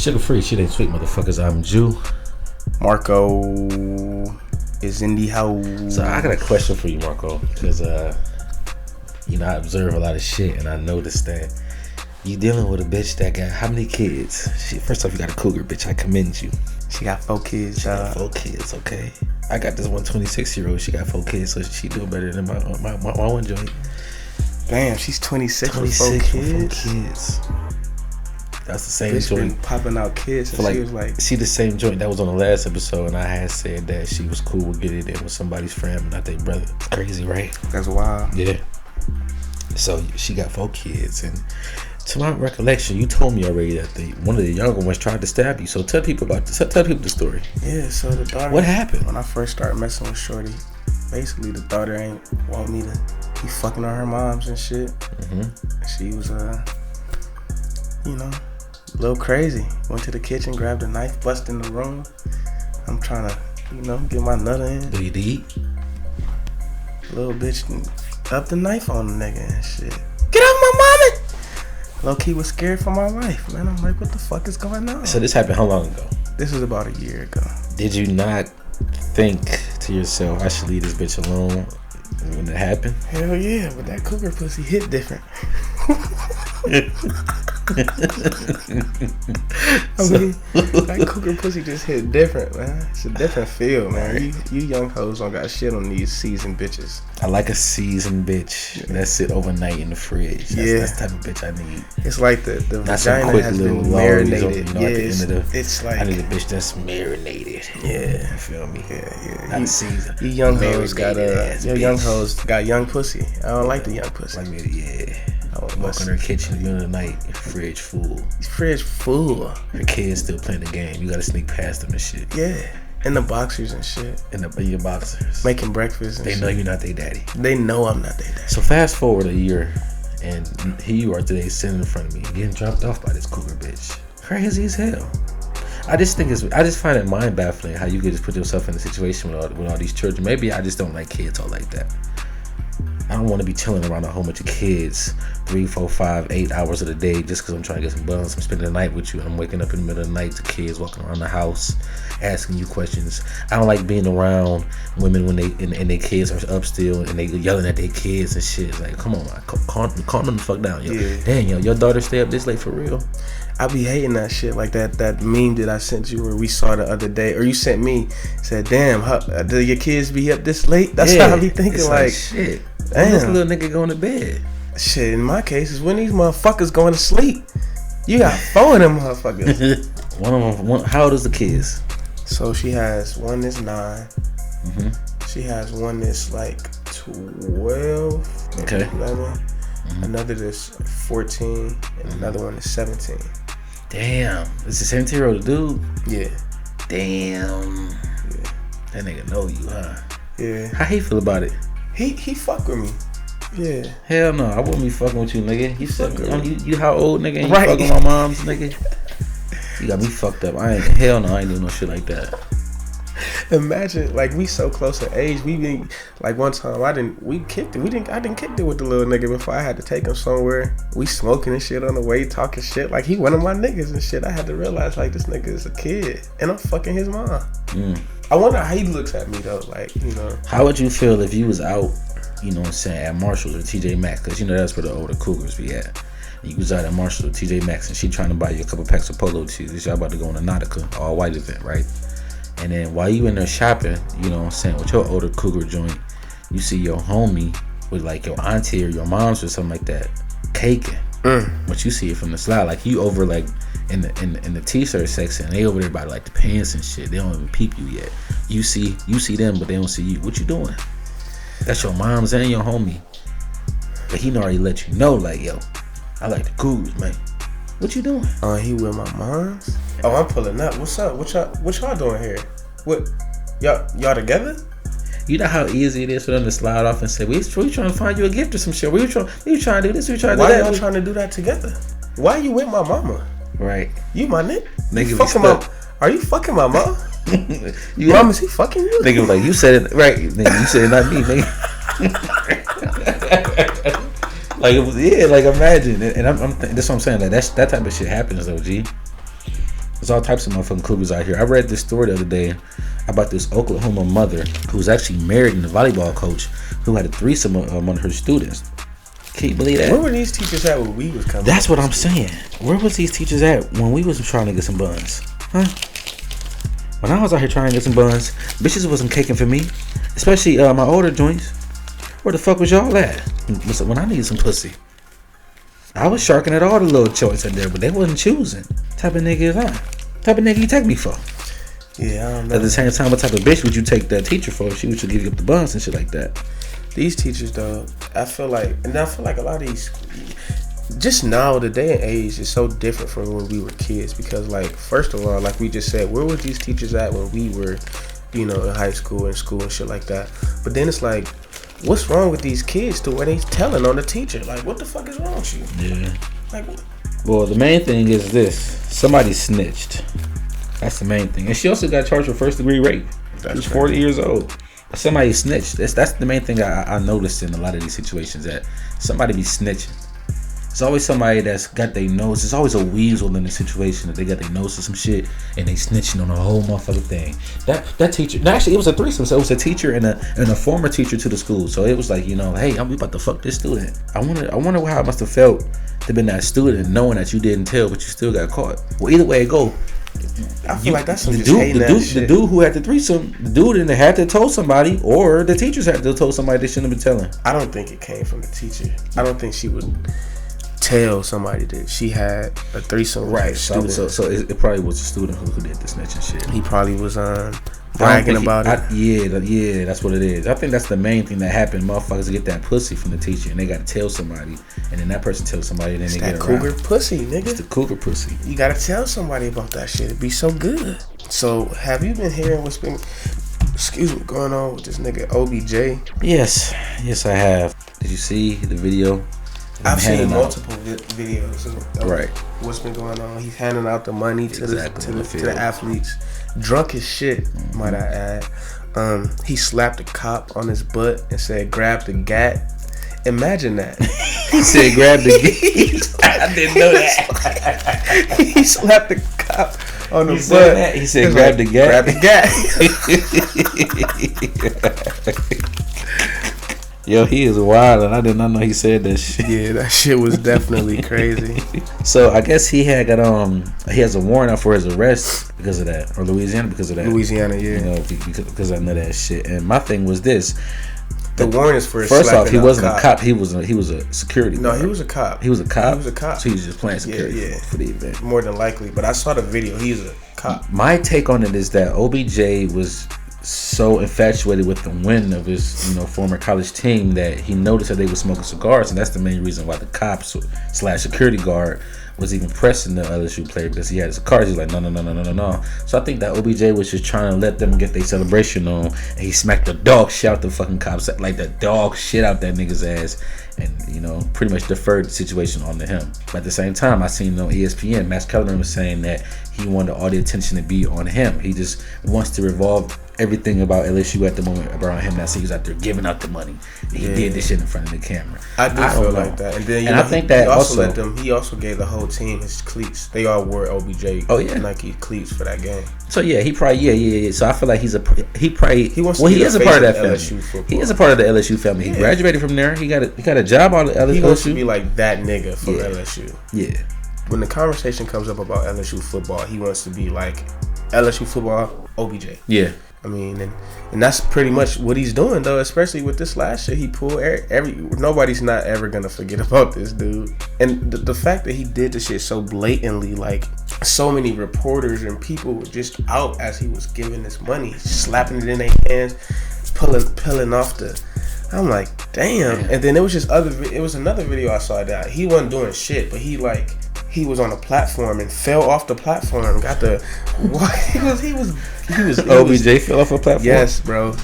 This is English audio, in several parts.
Sugar free, shit ain't sweet, motherfuckers. I'm Jew. Marco is in the house. So I got a question for you, Marco, because I observe a lot of shit, and I noticed that you dealing with a bitch that got how many kids? Shit, first off, you got a cougar, bitch. I commend you. She got 4 kids. She got 4 kids. Okay, I got this 126-year-old. She got 4 kids, so she doing better than my one joint. Damn, she's 26 with 4 kids. That's the same bitch joint. Been popping out kids since she was like. See the same joint that was on the last episode, and I had said that she was cool with getting in with somebody's friend, but not their brother. Crazy, right? That's wild. Yeah. So she got 4 kids, and to my recollection, you told me already that one of the younger ones tried to stab you. So tell people the story. Yeah. So the daughter. What happened? When I first started messing with Shorty, basically the daughter ain't want me to be fucking on her moms and shit. Mm-hmm. She was a little crazy. Went to the kitchen, grabbed a knife, bust in the room. I'm trying to, get my nut in. What did you eat? Little bitch up the knife on the nigga and shit. Get off my mommy! Low key was scared for my life, man. I'm like, what the fuck is going on? So this happened how long ago? This was about a year ago. Did you not think to yourself, I should leave this bitch alone when it happened? Hell yeah, but that cougar pussy hit different. That cougar pussy just hit different, man. It's a different feel, man. You young hoes don't got shit on these seasoned bitches. I like a seasoned bitch that sit overnight in the fridge. That's the type of bitch I need. It's like the vagina has been marinated. It's like I need a bitch that's marinated. Yeah, you feel me? Yeah. Not seasoned. You young hoes got young hoes got young pussy. I don't like the young pussy. Like me, yeah. Walk in her kitchen in the middle of the night, fridge full. Fridge full. Her kids still playing the game. You gotta sneak past them and shit. Yeah. In the boxers and shit. In your boxers. Making breakfast and shit. They know you're not their daddy. They know I'm not their daddy. So fast forward a year, and here you are today sitting in front of me, getting dropped off by this cougar bitch. Crazy as hell. I just find it mind baffling how you could just put yourself in a situation with all these children. Maybe I just don't like kids all like that. I don't want to be chilling around a whole bunch of kids 3, 4, 5, 8 hours of the day just because I'm trying to get some buns. I'm spending the night with you and I'm waking up in the middle of the night to kids walking around the house asking you questions. I don't like being around women when they and their kids are up still and they yelling at their kids and shit. It's like, come on, man, calm them the fuck down. Yo. Yeah. Damn, your daughter stay up this late for real? I be hating that shit, like that meme that I sent you where we saw the other day, or you sent me, said, damn, do your kids be up this late? That's how I be thinking, it's like shit. Damn. This little nigga going to bed. Shit, in my case, is when these motherfuckers going to sleep. You got 4 of them motherfuckers. One of them, how old is the kids? So she has one that's 9. Mm-hmm. She has one that's like 12, okay, 11. Mm-hmm. Another that's 14, and another one is 17. Damn, it's the 17-year-old dude. Yeah. Damn. Yeah. That nigga know you, huh? Yeah. How he feel about it? He fuck with me. Yeah. Hell no, I wouldn't be fucking with you, nigga. You how old, nigga? And you right. fucking my mom's, nigga? You got me fucked up. I ain't doing no shit like that. Imagine, like, we so close in age. We been like one time I didn't kick it with the little nigga before I had to take him somewhere. We smoking and shit on the way, talking shit. Like, he one of my niggas and shit. I had to realize, like, this nigga is a kid and I'm fucking his mom. I wonder how he looks at me though, like, How would you feel if you was out, what I'm saying, at Marshall's or TJ Maxx? Because that's where the older cougars be at. You was out at Marshall's or TJ Maxx and she trying to buy you a couple packs of Polo tees. Y'all about to go on a Nautica, all white event, right? And then while you in there shopping, with your older cougar joint, you see your homie with like your auntie or your mom's or something like that, caking. But you see it from the slide, like you over like in the t-shirt section, and they over there by like the pants and shit. They don't even peep you yet. You see them, but they don't see you. What you doing? That's your mom's and your homie. But he already let you know, like, yo, I like the cougars, man. What you doing? He with my mom's? Oh, I'm pulling up. What's up? What y'all doing here? What? Y'all together? You know how easy it is for them to slide off and say, we trying to find you a gift or some shit. We trying to do this, we trying to do that. Why y'all trying to do that together? Why you with my mama? Right. You my nigga. Are you fucking my mom? Mom, is he fucking you? Nigga, like, you said it right. Nigga, you said it, not me, nigga. Like, it was, yeah, like, imagine. And that's what I'm saying. Like, that type of shit happens, though, G. There's all types of motherfucking cougars out here. I read this story the other day about this Oklahoma mother who was actually married and a volleyball coach who had a threesome among her students. Can you believe that? Where were these teachers at when we was coming? That's what I'm saying. Where was these teachers at when we was trying to get some buns? Huh? When I was out here trying to get some buns, bitches wasn't caking for me. Especially my older joints. Where the fuck was y'all at? When I needed some pussy. I was sharking at all the little choice out there, but they wasn't choosing. What type of nigga is I? What type of nigga you take me for? Yeah, I don't know. At the same time, what type of bitch would you take that teacher for if she would give you up the buns and shit like that? These teachers, though, I feel like a lot of these, just now, the day and age is so different from when we were kids. Because, like, first of all, like we just said, where were these teachers at when we were, in high school and shit like that? But then it's like, what's wrong with these kids to where they telling on the teacher? Like, what the fuck is wrong with you? Yeah. Like, what? Well, the main thing is this: somebody snitched. That's the main thing, and she also got charged with first-degree rape. She was 40 years old. Somebody snitched. That's the main thing I noticed in a lot of these situations, that somebody be snitching. It's always somebody that's got their nose. There's always a weasel in the situation that they got their nose to some shit and they snitching on the whole motherfucking thing. That teacher. No, actually, it was a threesome. So it was a teacher and a former teacher to the school. So it was like, hey, I'm about to fuck this student. I wonder how it must have felt to been that student knowing that you didn't tell, but you still got caught. Well, either way it go. I feel like that's some the dude who had the threesome, the dude and had to tell somebody, or the teachers had to tell somebody they shouldn't have been telling. I don't think it came from the teacher. I don't think she would tell somebody that she had a threesome. Right. So it probably was a student who did the snitching shit. He probably was bragging about it. Yeah, that's what it is. I think that's the main thing that happened. Motherfuckers get that pussy from the teacher and they got to tell somebody, and then that person tells somebody, and then it's they that get cougar around. Pussy, nigga. It's the cougar pussy. You got to tell somebody about that shit. It'd be so good. So have you been hearing what's been going on with this nigga OBJ? Yes, I have. Did you see the video? I've seen multiple videos of right. What's been going on. He's handing out the money to the athletes. Drunk as shit, might I add. He slapped a cop on his butt and said, "Grab the gat." Imagine that. He said, "Grab the gat." I didn't know that. He slapped the cop on the butt. He said, "Grab the gat." Grab the gat. Yo, he is wild, and I did not know he said that shit. Yeah, that shit was definitely crazy. So I guess he has a warrant out for his arrest because of that, or Louisiana because of that. Louisiana, yeah. Because I know that shit. And my thing was this: the warrant is for his first off, he wasn't a cop. He was a security guard. No, he was a cop. He was a cop. He was a cop. So he was just playing security for the event. More than likely, but I saw the video. He's a cop. My take on it is that OBJ was so infatuated with the win of his former college team that he noticed that they were smoking cigars, and that's the main reason why the cops / security guard was even pressing the LSU player, because he had his cars. He's like, no. So I think that OBJ was just trying to let them get their celebration on, and he smacked the dog shit out the fucking cops, like the dog shit out that nigga's ass, and pretty much deferred the situation onto him. But at the same time, I seen on ESPN, Max Kellerman was saying that he wanted all the attention to be on him. He just wants to revolve everything about LSU at the moment around him. Now, so he was out there giving out the money. He did this shit in front of the camera. I feel like that. And then I think that he also gave the whole team his cleats. They all wore OBJ Nike cleats for that game. So yeah, he probably So I feel like he is a part of that family. He is a part of the LSU family. He graduated from there. He got a job on LSU. He wants to be like that nigga from LSU. Yeah. When the conversation comes up about LSU football, he wants to be like LSU football OBJ. Yeah. I mean, and that's pretty much what he's doing, though, especially with this last shit he pulled. Nobody's not ever going to forget about this dude. And the fact that he did the shit so blatantly, like, so many reporters and people were just out as he was giving this money, slapping it in their hands, pulling off the... I'm like, damn. And then it was another video I saw that he wasn't doing shit, but he was on a platform and fell off the platform. Got the what? He was OBJ fell off a platform. Yes, bro.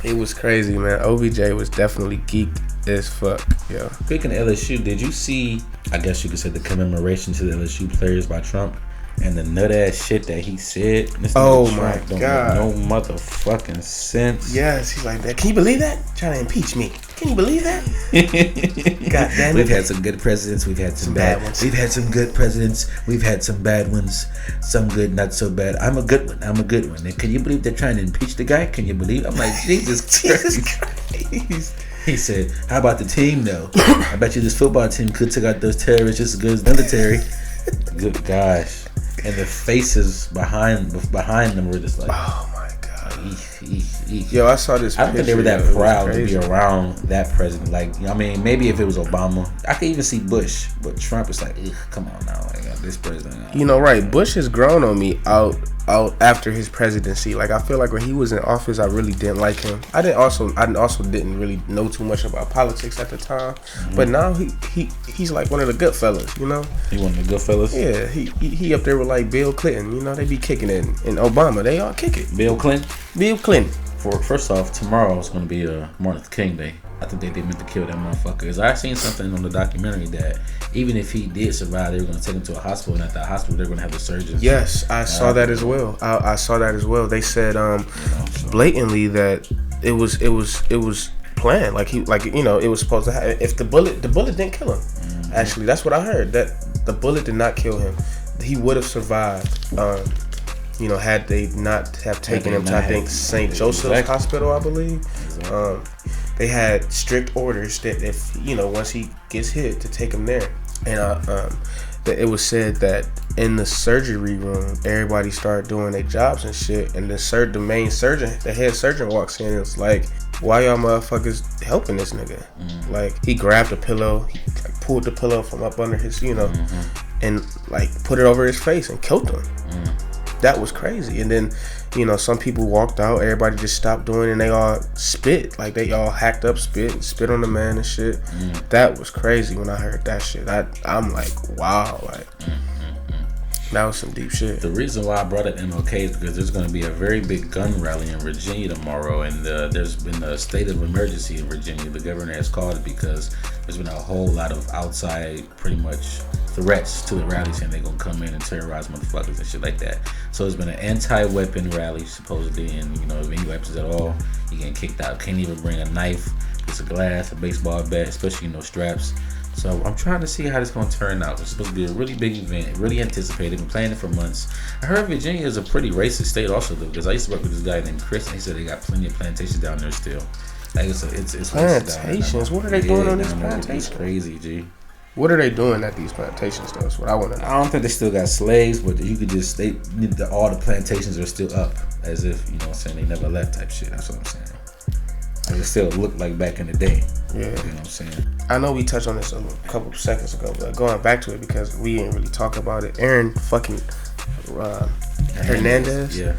It was crazy, man. OBJ was definitely geeked as fuck. Yeah. Speaking of LSU, did you see? I guess you could say the commemoration to the LSU players by Trump and the nut ass shit that he said. Oh my God! No motherfucking sense. Yes, he's like that. Can you believe that? Trying to impeach me. Can you believe that? God damn it. We've had some good presidents. We've had some bad ones. We've had some good presidents. We've had some bad ones. Some good, not so bad. I'm a good one. And can you believe they're trying to impeach the guy? Can you believe? I'm like, Jesus Christ. He said, how about the team, though? I bet you this football team could take out those terrorists just as good as the military. Good gosh. And the faces behind them were just like, oh my God. Yo, I saw this. I don't think they were that proud to be around that president. Like, I mean, maybe if it was Obama, I could even see Bush, but Trump is like, come on now, like, this president. Right? Bush has grown on me out after his presidency. Like, I feel like when he was in office, I really didn't like him. I also didn't really know too much about politics at the time. Mm-hmm. But now he's like one of the good fellas, He one of the good fellas? Yeah, he up there with like Bill Clinton. They be kicking it. And Obama, they all kick it. Bill Clinton. First off, tomorrow is going to be Martin Luther King Day. I think they meant to kill that motherfucker. Cause I seen something on the documentary that even if he did survive, they were going to take him to a hospital, and at that hospital, they're going to have the surgeons. Yes, I saw that as well. I saw that as well. They said blatantly that it was planned. It was supposed to happen. If the bullet didn't kill him. Mm-hmm. Actually, that's what I heard. That the bullet did not kill him. He would have survived. Had they not have taken him to, I think, St. Joseph's Hospital, I believe. Exactly. They had strict orders that if, once he gets hit, to take him there. And that it was said that in the surgery room, everybody started doing their jobs and shit. And the main surgeon, the head surgeon walks in and it's like, why y'all motherfuckers helping this nigga? Mm-hmm. Like, he grabbed a pillow, he pulled the pillow from up under his, mm-hmm. and like put it over his face and killed him. Mm-hmm. That was crazy. And then, some people walked out. Everybody just stopped doing it, and they all spit. Like, they all hacked up spit on the man and shit. Mm. That was crazy when I heard that shit. I'm like, wow. Like, that was some deep shit. The reason why I brought up MLK is because there's going to be a very big gun rally in Virginia tomorrow, and there's been a state of emergency in Virginia. The governor has called it because there's been a whole lot of outside, pretty much, threats to the rally, saying they're going to come in and terrorize motherfuckers and shit like that. So it's been an anti-weapon rally, supposedly, and, if any weapons at all, you're getting kicked out. Can't even bring a knife, piece of glass, a baseball bat, especially, straps. So I'm trying to see how this is going to turn out. It's supposed to be a really big event, really anticipated. Been planning it for months. I heard Virginia is a pretty racist state also, though, because I used to work with this guy named Chris, and he said they got plenty of plantations down there still. Like, it's plantations? What are they doing on these plantations? It's crazy, G. What are they doing at these plantations, though? That's what I want to know. I don't think they still got slaves, but you could just, all the plantations are still up, as if, they never left type shit. That's what I'm saying. Like, it still looked like back in the day. Yeah. You know what I'm saying? I know we touched on this a couple seconds ago, but going back to it because we didn't really talk about it. Aaron fucking Hernandez. Yeah.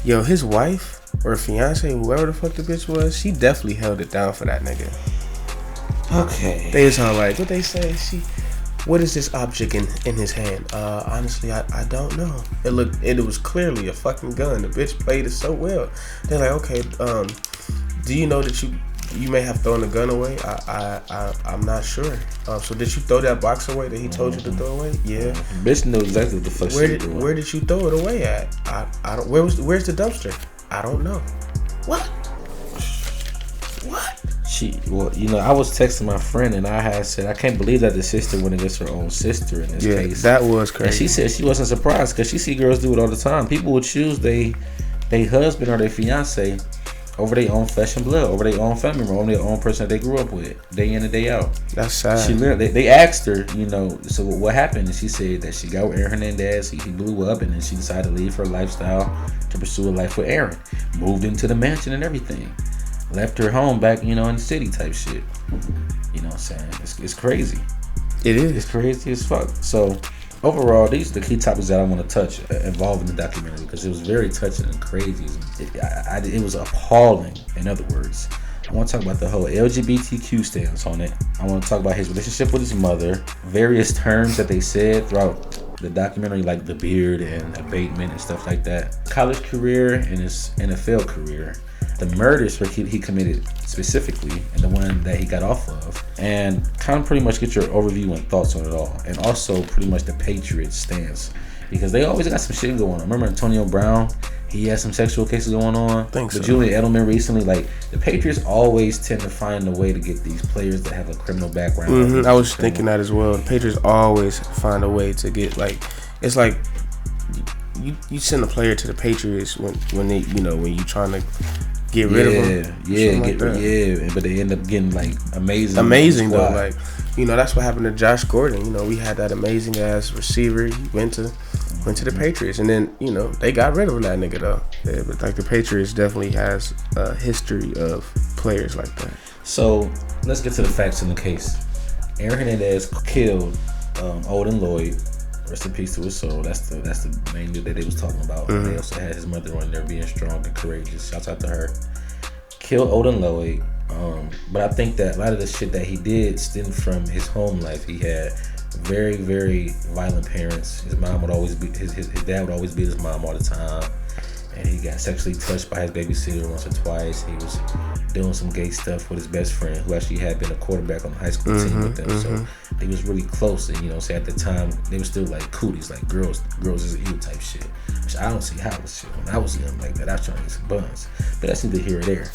Yo, his wife or fiance, whoever the fuck the bitch was, she definitely held it down for that nigga. Okay. They was all like, what they say? What is this object in his hand? Honestly, I don't know. It was clearly a fucking gun. The bitch played it so well. They're like, okay, do you know that you may have thrown the gun away? I'm not sure. So did you throw that box away that he told you to throw away? Yeah. Bitch knows exactly what the fuck she doing. Where did you throw it away at? I don't. Where's the dumpster? I don't know. What? I was texting my friend and I had said I can't believe that the sister went against her own sister in this case. That was crazy. And she said she wasn't surprised because she see girls do it all the time. People would choose they husband or their fiance over their own flesh and blood, over their own family member, over their own person that they grew up with, day in and day out. That's sad. They asked her, so what happened? And she said that she got with Aaron Hernandez, he blew up, and then she decided to leave her lifestyle to pursue a life with Aaron. Moved into the mansion and everything. Left her home back, in the city type shit. You know what I'm saying? It's crazy. It is. It's crazy as fuck. So, overall, these are the key topics that I want to touch involved in the documentary because it was very touching and crazy. It was appalling, in other words. I want to talk about the whole LGBTQ stance on it. I want to talk about his relationship with his mother, various terms that they said throughout the documentary, like the beard and abatement and stuff like that. College career and his NFL career. The murders he committed specifically and the one that he got off of, and kind of pretty much get your overview and thoughts on it all, and also pretty much the Patriots stance because they always got some shit going on. Remember Antonio Brown? He had some sexual cases going on. Think so. Julian Edelman recently, like the Patriots always tend to find a way to get these players that have a criminal background. Mm-hmm. I was thinking that as well. The Patriots always find a way to get it's like you send a player to the Patriots when they when you trying to get rid of them. But they end up getting like amazing though. Like that's what happened to Josh Gordon. We had that amazing ass receiver. He went to the Patriots, and then they got rid of that nigga though. Yeah, but like the Patriots definitely has a history of players like that. So let's get to the facts in the case. Aaron Hernandez killed Odin Lloyd. Rest in peace to his soul. That's the main dude that they was talking about. Mm-hmm. They also had his mother on there being strong and courageous. Shouts out to her. Killed Odin Lloyd. But I think that a lot of the shit that he did stemmed from his home life. He had very, very violent parents. His mom would always beat his dad would always beat his mom all the time. And he got sexually touched by his babysitter once or twice. He was doing some gay stuff with his best friend, who actually had been a quarterback on the high school team with them. So they was really close. And say at the time they were still like cooties, like girls is evil type shit. Which I don't see how it was shit. When I was young like that, I was trying to get some buns. But that's neither here or there.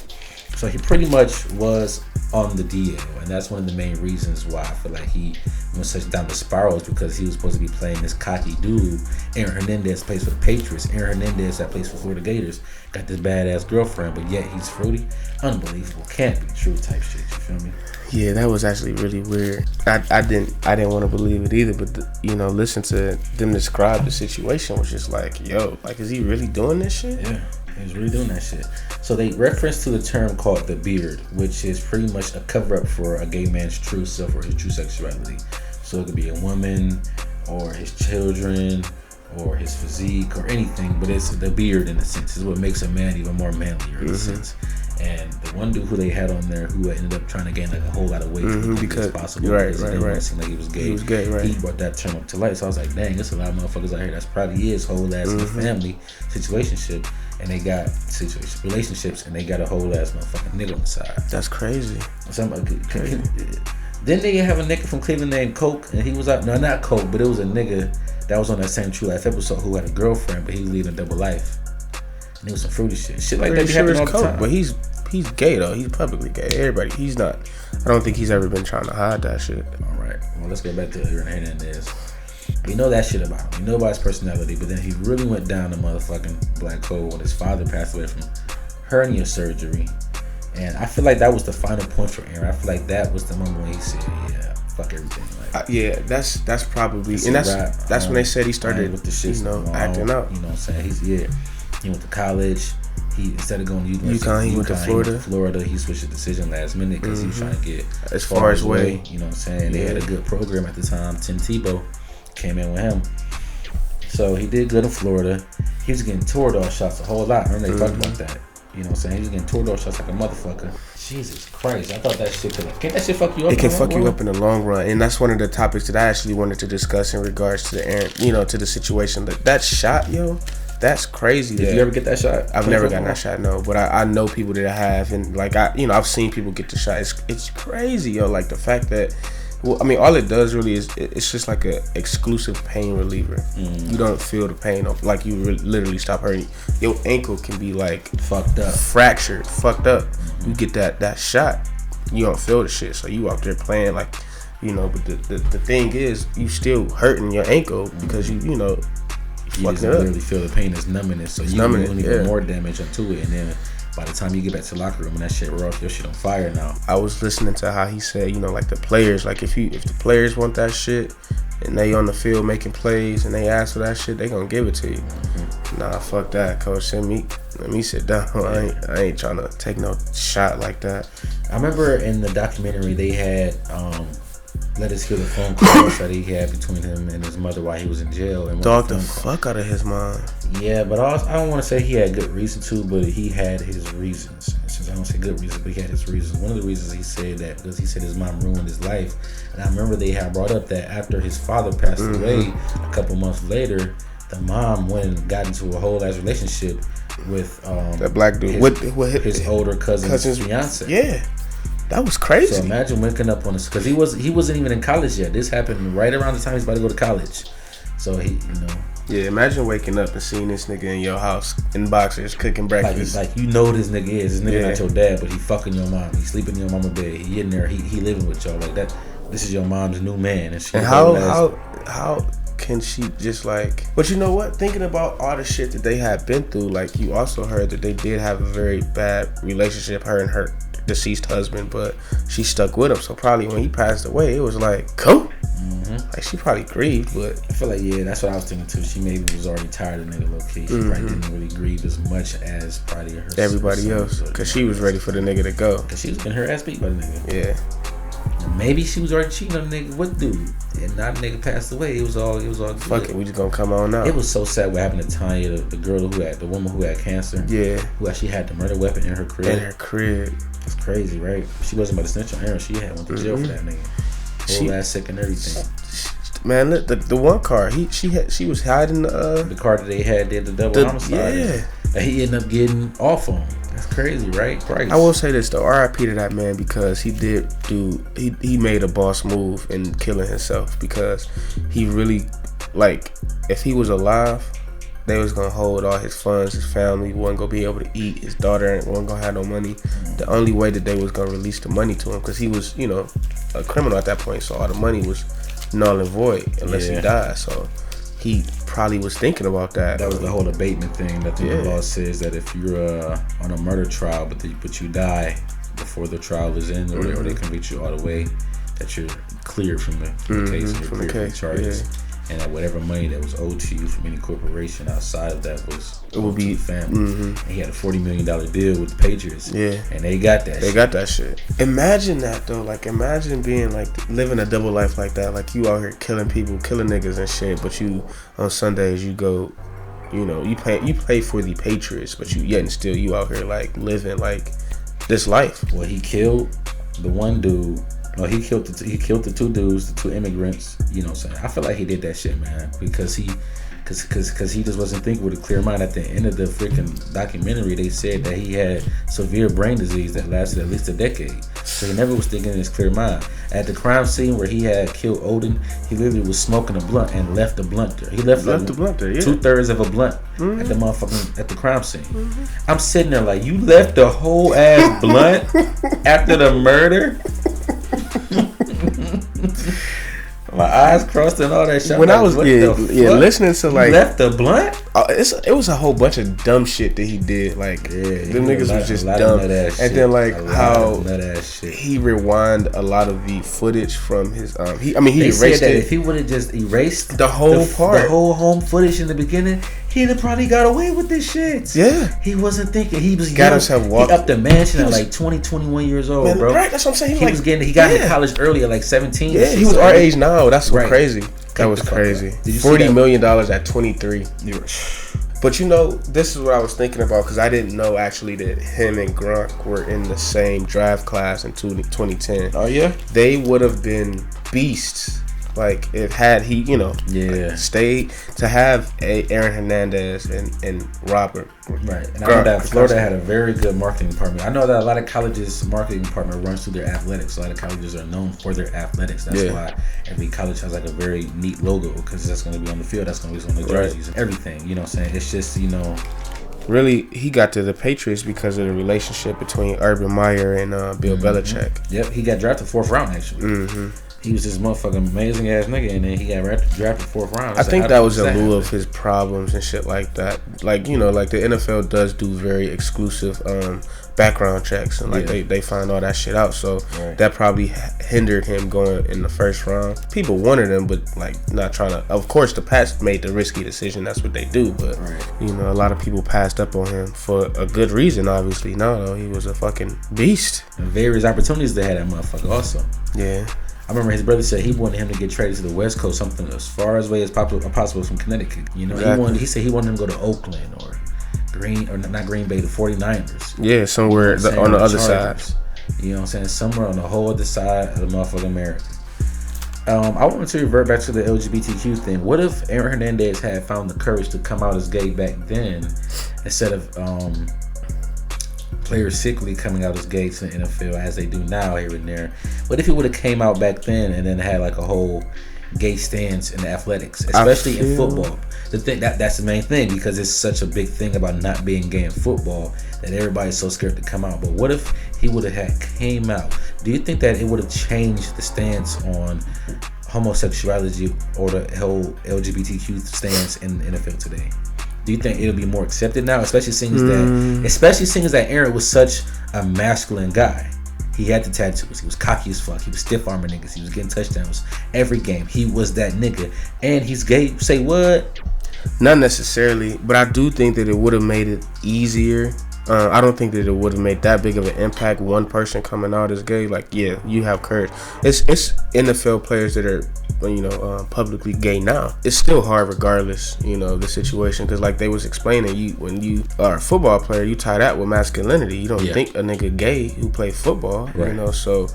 So he pretty much was on the DL, and that's one of the main reasons why I feel like he went such down the spirals, because he was supposed to be playing this cocky dude. Aaron Hernandez plays for the Patriots. Aaron Hernandez that plays for Florida Gators got this badass girlfriend, but yet he's fruity. Unbelievable, can't be true type shit. You feel me? Yeah, that was actually really weird. I didn't want to believe it either, but listen to them describe the situation was just like, yo, like, is he really doing this shit? Yeah. He was really doing that shit. So they reference to the term called the beard, which is pretty much a cover-up for a gay man's true self or his true sexuality. So it could be a woman or his children or his physique or anything, but it's the beard in a sense. Is what makes a man even more manlier in a sense. And the one dude who they had on there who ended up trying to gain like a whole lot of weight because possible, because he didn't seem like he was gay. He was gay, right? He brought that term up to light. So I was like, dang, there's a lot of motherfuckers out here that's probably is whole ass in the family situationship, and they got relationships, and they got a whole ass motherfucking nigga on the side. That's crazy. Didn't they have a nigga from Cleveland named Coke, and he was out? No, not Coke, but it was a nigga that was on that same True Life episode who had a girlfriend, but he was leading a double life. And it was some fruity shit like that. Sure all the time. But he's gay though. He's publicly gay. Everybody. He's not. I don't think he's ever been trying to hide that shit. All right. Well, let's go back to Aaron Hernandez. We know that shit about him. We know about his personality, but then he really went down the motherfucking black hole when his father passed away from hernia surgery. And I feel like that was the final point for Aaron. I feel like that was the moment when he said, "Yeah, fuck everything." Like, yeah, that's probably, and that's when they said he started with the shit, acting out. You know what I'm saying? He went to college. He, instead of going to UConn, he went to Florida. He switched the decision last minute because he was trying to get as far as way. You know what I'm saying? They had a good program at the time. Tim Tebow came in with him. So he did good in Florida. He was getting Toradol shots a whole lot. Remember they talked about that. You know what I'm saying? He was getting Toradol shots like a motherfucker. Jesus Christ. I thought that shit can't that shit fuck you up? It can fuck you up in the long run. And that's one of the topics that I actually wanted to discuss in regards to the Aaron, to the situation. That shot, yo, that's crazy. Did you ever get that shot? I've never gotten that shot, no. But I know people that have, and like I've seen people get the shot. It's crazy, yo. Like the fact that, well, I mean, all it does really is it's just like a exclusive pain reliever. You don't feel the pain of, like, you literally stop hurting. Your ankle can be like fucked up, fractured, fucked up. You get that shot, you don't feel the shit. So you out there playing like, But the thing is, you still hurting your ankle because you just literally feel the pain is numbing it. So you doing even more damage onto it, and then by the time you get back to the locker room and that shit rough, your shit on fire now. I was listening to how he said, like the players, like if the players want that shit and they on the field making plays and they ask for that shit, they gonna give it to you. Nah, fuck that, coach. Let me sit down. I ain't trying to take no shot like that. I remember in the documentary they had let us hear the phone calls that he had between him and his mother while he was in jail. And dog the fuck out of his mind. Yeah, but I don't want to say he had good reason to, but he had his reasons. Since I don't say good reasons, but he had his reasons. One of the reasons he said that because he said his mom ruined his life. And I remember they had brought up that after his father passed away, a couple months later, the mom went and got into a whole ass relationship with that black dude with his older cousin's fiance. Yeah. That was crazy. So imagine waking up on this, because he wasn't even in college yet. This happened right around the time he's about to go to college. So he, Yeah, imagine waking up and seeing this nigga in your house in boxers cooking breakfast. Like you know this nigga is. This nigga not your dad, but he fucking your mom. He sleeping in your mama bed. He in there. He living with y'all like that. This is your mom's new man. And how can she just like? But you know what? Thinking about all the shit that they had been through, like you also heard that they did have a very bad relationship, her and her deceased husband, but she stuck with him. So probably when he passed away, it was like cool. Mm-hmm. Like she probably grieved, but I feel like that's what I was thinking too. She maybe was already tired of nigga low key. She probably didn't really grieve as much as probably everybody else, because she was ready for the nigga to go. Because she was getting her ass beat by the nigga. Yeah. Maybe she was already cheating on the nigga with dude, and now the nigga passed away. It was all good. Fuck it, we just gonna come on now. It was so sad what happened to Tanya, the woman who had cancer. Yeah. Who actually had the murder weapon in her crib. It's crazy, right? She wasn't about to snitch on Aaron. She went to jail for that nigga. Whole ass sick and everything. Man, look, the one car she was hiding the car that they had did the double homicide. Yeah. And he ended up getting off on. That's crazy, right? Price. I will say this though, R.I.P. to that man, because he made a boss move in killing himself, because he really, like, if he was alive, they was gonna hold all his funds, his family wasn't gonna be able to eat, his daughter wasn't gonna have no money. The only way that they was gonna release the money to him, because he was, you know, a criminal at that point, so all the money was null and void unless he died. So he probably was thinking about that. That was the whole abatement thing that the law says, that if you're on a murder trial but you die before the trial is in, or they convict you all the way, that you're cleared from the case, and you're cleared from the charges, and that whatever money that was owed to you from any corporation outside of that will be family. And he had a $40 million deal with the Patriots. Yeah, and they got that. Got that shit. Imagine that though. Like, imagine being like living a double life like that. Like, you out here killing people, killing niggas and shit, but you on Sundays you go, you know, you play for the Patriots, but you out here like living like this life. Well, he killed the one dude. No, he killed the two dudes, the two immigrants. You know what I'm saying? I feel like he did that shit, man, because he just wasn't thinking with a clear mind. At the end of the freaking documentary, they said that he had severe brain disease that lasted at least a decade. So he never was thinking in his clear mind. At the crime scene where he had killed Odin, he literally was smoking a blunt and left the blunt there. He left the blunt there, 2/3 of a blunt at the crime scene. I'm sitting there like, you left the whole ass blunt after the murder? My eyes crossed and all that shit. When I was listening to like, you left the blunt. It was a whole bunch of dumb shit that he did. Like, them niggas was just dumb. And then like how he rewind a lot of the footage from his he erased it. If he would have just erased the whole the whole home footage in the beginning, he'd have probably got away with this shit. Yeah. He wasn't thinking. He was got himself walking. He up the mansion at like 20, 21 years old, man, bro. Right, that's what I'm saying. He got into college early at like 17. Yeah, he was our age now. That's so crazy. That was crazy. $40 million at 23. But you know, this is what I was thinking about, because I didn't know actually that him and Gronk were in the same draft class in 2010. Oh yeah? They would have been beasts. Like, if had he, you know, stayed to have Aaron Hernandez and Robert. Right. And I know that Florida had a very good marketing department. I know that a lot of colleges' marketing department runs through their athletics. A lot of colleges are known for their athletics. That's why every college has like a very neat logo, because that's going to be on the field. That's going to be on the jerseys and everything. You know what I'm saying? It's just, you know. Really, he got to the Patriots because of the relationship between Urban Meyer and Bill Belichick. Yep. He got drafted 4th round, actually. He was this motherfucking amazing ass nigga, and then he got drafted 4th round. I think that was in lieu of his problems and shit like that. Like, you know, like the NFL does do very exclusive background checks, and like they find all that shit out. So that probably hindered him going in the 1st round. People wanted him, but like not trying to. Of course, the Pats made the risky decision. That's what they do. But you know, a lot of people passed up on him for a good reason. Obviously, no, though he was a fucking beast. And various opportunities they had that motherfucker also. Yeah. I remember his brother said he wanted him to get traded to the West Coast, something as far away as possible from Connecticut. You know, he said he wanted him to go to Oakland or not Green Bay, the 49ers. Yeah, somewhere on the other side. You know what I'm saying? Somewhere on the whole other side of the motherfucking America. I wanted to revert back to the LGBTQ thing. What if Aaron Hernandez had found the courage to come out as gay back then, instead of players sickly coming out as gay to the NFL as they do now here and there? What if he would have came out back then and then had like a whole gay stance in the athletics, especially in football. The thing that's the main thing, because it's such a big thing about not being gay in football that everybody's so scared to come out. But what if he would have came out? Do you think that it would have changed the stance on homosexuality or the whole LGBTQ stance in the NFL today? Do you think it'll be more accepted now, especially seeing that Aaron was such a masculine guy? He had the tattoos. He was cocky as fuck. He was stiff arming niggas. He was getting touchdowns every game. He was that nigga, and he's gay. Say what? Not necessarily, but I do think that it would have made it easier. I don't think that it would have made that big of an impact. One person coming out as gay, like, yeah, you have courage. It's NFL players that are, publicly gay now. It's still hard regardless, of the situation, because like they was explaining, when you are a football player, you tie that with masculinity. You don't think a nigga gay who play football, right. So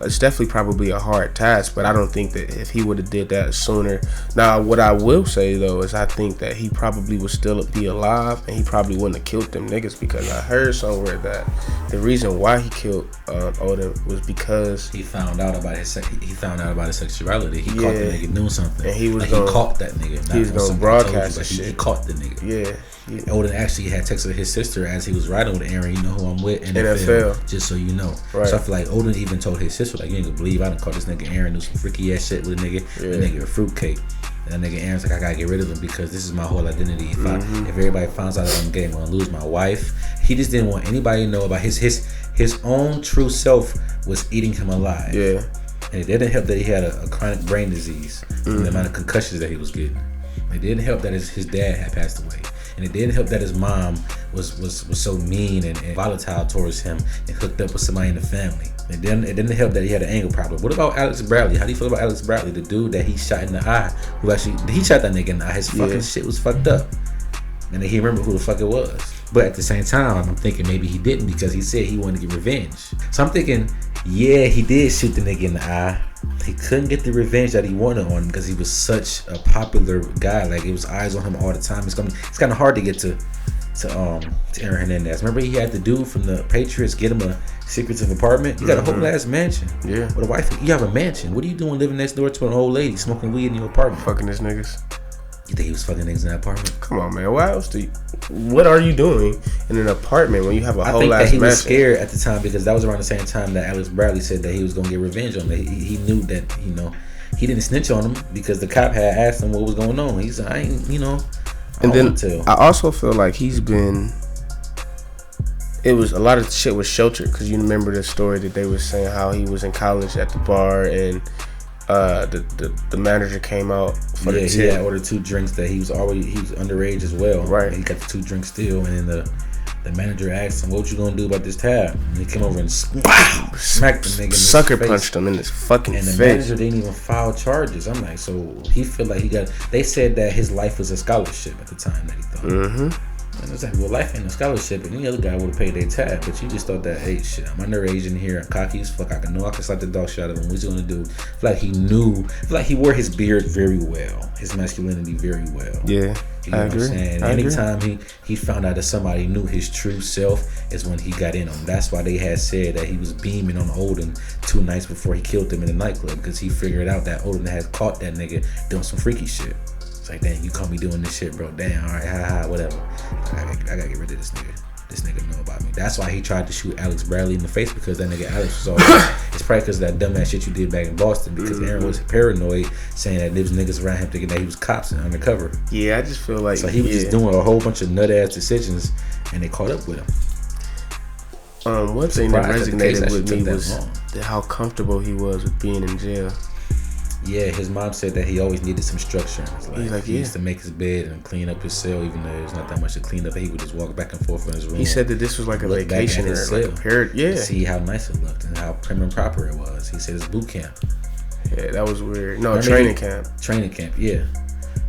it's definitely probably a hard task, but I don't think that if he would have did that sooner. Now, what I will say though is I think that he probably would still be alive, and he probably wouldn't have killed them niggas, because I heard somewhere that the reason why he killed Odin was because he found out about his sexuality. He caught the nigga doing something, and he was he caught that nigga. He was gonna broadcast that shit. He caught the nigga. Yeah. Odin actually had texted his sister as he was riding with Aaron. You know who I'm with? NFL. Just so you know. Right. So I feel like Odin even told his sister, like, you ain't gonna believe I done caught this nigga Aaron do some freaky ass shit with a nigga. Yeah. The nigga a fruitcake. And that nigga Aaron's like, I gotta get rid of him because this is my whole identity. If everybody finds out that I'm gay, I'm gonna lose my wife. He just didn't want anybody to know about his own true self was eating him alive. Yeah. And it didn't help that he had a chronic brain disease from the amount of concussions that he was getting. It didn't help that his dad had passed away. And it didn't help that his mom was so mean and volatile towards him and hooked up with somebody in the family. It didn't help that he had an anger problem. What about Alex Bradley? How do you feel about Alex Bradley, the dude that he shot in the eye? He shot that nigga in the eye. His fucking shit was fucked up. And then he remembered who the fuck it was. But at the same time, I'm thinking maybe he didn't, because he said he wanted to get revenge. So I'm thinking, yeah, he did shoot the nigga in the eye. He couldn't get the revenge that he wanted on him because he was such a popular guy. Like, it was eyes on him all the time. It's kind of hard to get to Aaron Hernandez. Remember, he had the dude from the Patriots get him a secretive apartment. You got a whole ass mansion. Yeah. With a wife. You have a mansion. What are you doing living next door to an old lady smoking weed in your apartment? Fucking his niggas. You think he was fucking niggas in that apartment? Come on, man. What are you doing in an apartment when you have a whole ass mansion? I think that he was scared at the time, because that was around the same time that Alex Bradley said that he was gonna get revenge on him. He knew that, he didn't snitch on him because the cop had asked him what was going on. He said, I ain't, And then I also feel like it was a lot of shit was sheltered, because you remember the story that they were saying how he was in college at the bar, and the manager came out for the tip. He had ordered 2 drinks that he was underage as well. Right. And he got the 2 drinks still, and then the manager asked him, what you gonna do about this tab? And he came over and smacked the nigga in his sucker face. Punched him in his fucking face. And the manager didn't even file charges. I'm like, so he feel like they said that his life was a scholarship at the time that he thought. And it's like, well, life ain't a scholarship, and any other guy would have paid their tab, but you just thought that, hey, shit, I'm underage in here, I'm cocky as fuck, I can slap the dog shit out of him, what's he gonna do? I feel like I feel like he wore his beard very well, his masculinity very well. Yeah, you know what I'm saying? Anytime he found out that somebody knew his true self is when he got in him. That's why they had said that he was beaming on Odin 2 nights before he killed him in the nightclub, because he figured out that Odin had caught that nigga doing some freaky shit. It's like, damn, you caught me doing this shit, bro. Damn, all right, whatever. I gotta get rid of this nigga. This nigga know about me. That's why he tried to shoot Alex Bradley in the face, because that nigga Alex was all it's probably because of that dumbass shit you did back in Boston, because Aaron was paranoid, saying that there was niggas around him thinking that he was cops and undercover. Yeah, I just feel like... So he was just doing a whole bunch of nut-ass decisions, and they caught up with him. One thing that resonated with me was how comfortable he was with being in jail. Yeah, his mom said that he always needed some structure. He used to make his bed and clean up his cell, even though there's not that much to clean up. He would just walk back and forth in his room. He said that this was like a vacation or like a period. Yeah. To see how nice it looked and how prim and proper it was. He said it's boot camp. Yeah, that was weird. No, training camp. Training camp, yeah.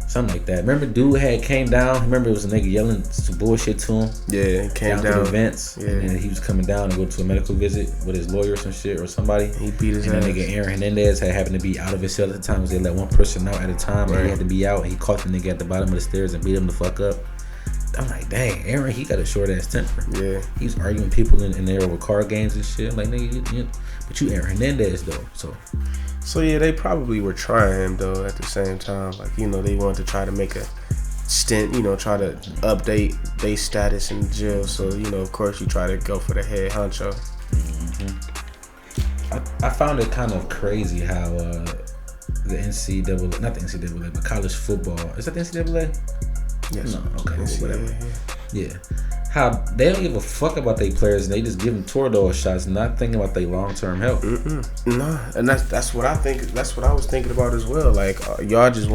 Something like that. Remember, dude came down. Remember, it was a nigga yelling some bullshit to him. Yeah, he came down to the events. Yeah. And then he was coming down to go to a medical visit with his lawyer or some shit or somebody. He beat his ass. And that nigga Aaron Hernandez happened to be out of his cell at the time, because they let one person out at a time, and he had to be out. He caught the nigga at the bottom of the stairs and beat him the fuck up. I'm like, dang, Aaron, he got a short ass temper. Yeah. He's arguing with people in there over card games and shit. I'm like, nigga, but you Aaron Hernandez though, so. So yeah, they probably were trying him though at the same time. Like, you know, they wanted to try to make a stint, you know, try to update their status in jail. So, you know, of course you try to go for the head honcho. I found it kind of crazy how the NCAA, not the NCAA, but college football, is that the NCAA? Yes. No, okay, whatever. Yeah. How they don't give a fuck about their players and they just give them Toradol shots, not thinking about their long-term health. Nah, and that's what I think. That's what I was thinking about as well. Like y'all just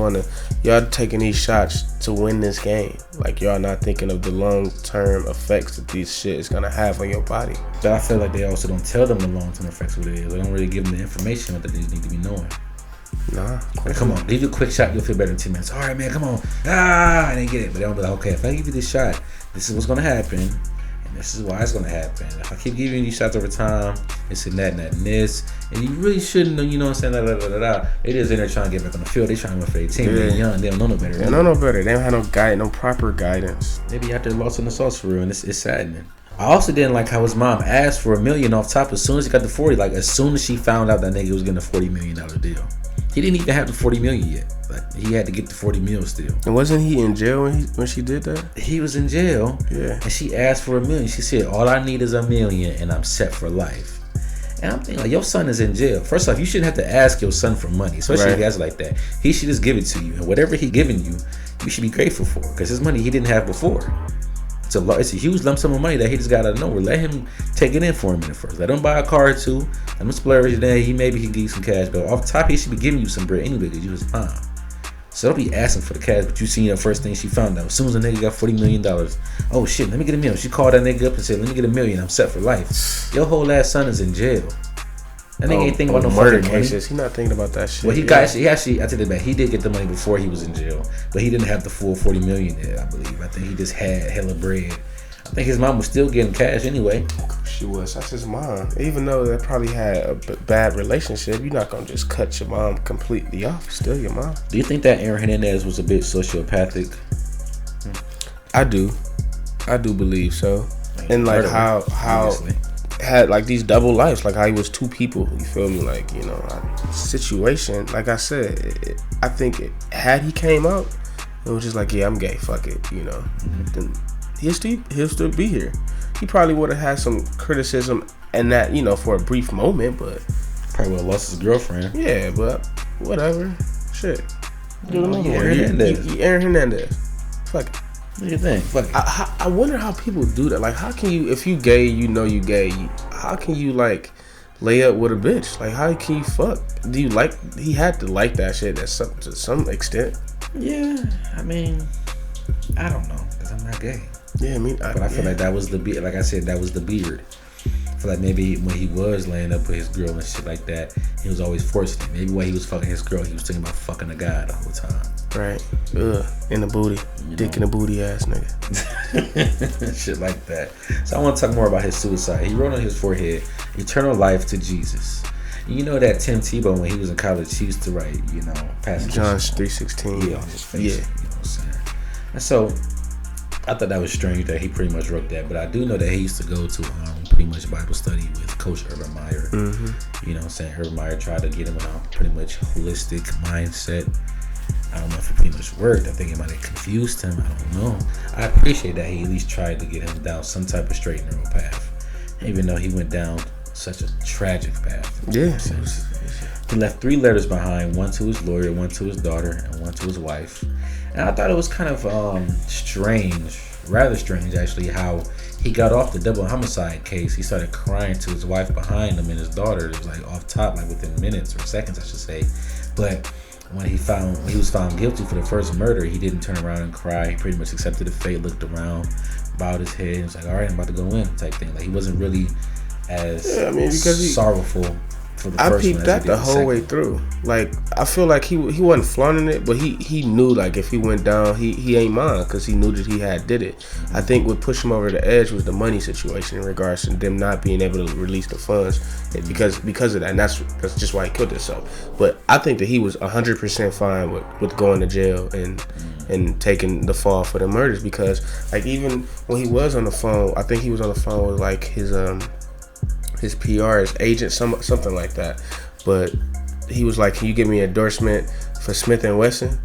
y'all taking these shots to win this game. Like y'all not thinking of the long-term effects that these shit is gonna have on your body. But I feel like they also don't tell them the long-term effects of what it is. They don't really give them the information that they need to be knowing. Nah, like, come on, give you a quick shot, you'll feel better in 10 minutes. All right, man, come on. I didn't get it. But they don't be like, okay, if I give you this shot, this is what's gonna happen, and this is why it's gonna happen. If I keep giving you these shots over time, it's in that and this, and you really shouldn't know, you know what I'm saying? They just in there trying to get back on the field. They trying to win for their team. They're young, they don't know no better. They don't know no better. They don't have no guidance, no proper guidance. They be out there lost in the sauce for real, and it's saddening. I also didn't like how his mom asked for $1 million off top as soon as he got the 40. Like as soon as she found out that nigga was getting a $40 million deal. He didn't even have the 40 million yet. Like he had to get the 40 mil still. And wasn't he in jail when she did that? He was in jail. Yeah. And she asked for $1 million. She said, "All I need is $1 million, and I'm set for life." And I'm thinking, like, your son is in jail. First off, you shouldn't have to ask your son for money, especially if he has like that. He should just give it to you, and whatever he giving you, you should be grateful for, because his money he didn't have before. It's a huge lump sum of money that he just got out of nowhere. Let him take it in for a minute first. Let him buy a car or two. Let him splurge. Then maybe he can give you some cash. But off the top, he should be giving you some bread anyway because you his mom. So don't be asking for the cash. But you seen the first thing she found out. As soon as the nigga got $40 million, oh shit, let me get $1 million. She called that nigga up and said, "Let me get $1 million. I'm set for life." Your whole ass son is in jail. That nigga ain't thinking about no murder fucking cases. money. He not thinking about that shit. Well, he actually, I take it back. He did get the money before he was in jail, but he didn't have the full $40 million yet, I believe. I think he just had hella bread. I think his mom was still getting cash anyway. She was. That's his mom. Even though they probably had a bad relationship, you're not gonna just cut your mom completely off. It's still your mom. Do you think that Aaron Hernandez was a bit sociopathic? I do believe so. And like how obviously had like these double lives, like how he was two people. You feel me? Like, you know, situation. Like I said, I think had he came out, it was just like, yeah, I'm gay. Fuck it. You know. Then he'll still be here. He probably would have had some criticism and that, you know, for a brief moment, but probably would have lost his girlfriend. Yeah, but whatever. Shit. Aaron Hernandez. Fuck it. What do you think? Fuck it. I wonder how people do that. Like, how can you, if you gay, you know you gay, how can you, like, lay up with a bitch? Like, how can you fuck? Do you like, he had to like that shit to some extent. Yeah, I mean, I don't know, because I'm not gay. Yeah, I mean, but I feel like that was the beard. Like I said, that was the beard. I feel like maybe when he was laying up with his girl and shit like that, he was always forcing it. Maybe while he was fucking his girl, he was thinking about fucking a guy the whole time. Right. In the booty. Dick in the booty ass nigga. Shit like that. So I want to talk more about his suicide. He wrote on his forehead, "Eternal life to Jesus." You know that Tim Tebow, when he was in college, he used to write, you know, John 3:16. Yeah, on his face. Yeah. You know what I'm saying? And so I thought that was strange that he pretty much wrote that, but I do know that he used to go to pretty much Bible study with Coach Urban Meyer. Mm-hmm. You know what I'm saying? Urban Meyer tried to get him in a pretty much holistic mindset. I don't know if it pretty much worked. I think it might have confused him. I don't know. I appreciate that he at least tried to get him down some type of straight and narrow path, even though he went down such a tragic path. Yeah. He left 3 letters behind, one to his lawyer, one to his daughter, and one to his wife. And I thought it was kind of rather strange actually, how he got off the double homicide case. He started crying to his wife behind him and his daughter. It was like off top, like within minutes or seconds, I should say. But when he was found guilty for the first murder, he didn't turn around and cry. He pretty much accepted the fate, looked around, bowed his head, and was like, "All right, I'm about to go in," type thing. Like he wasn't really as because sorrowful. I peeped that the whole way through. Like, I feel like he wasn't flaunting it, but he knew, like, if he went down, he ain't mine, because he knew that he had did it. I think what pushed him over the edge was the money situation in regards to them not being able to release the funds because of that, and that's just why he killed himself. But I think that he was 100% fine with going to jail and taking the fall for the murders, because, like, even when he was on the phone, I think he was on the phone with, like, his PR, his agent, something like that. But he was like, "Can you give me an endorsement for Smith and Wesson?"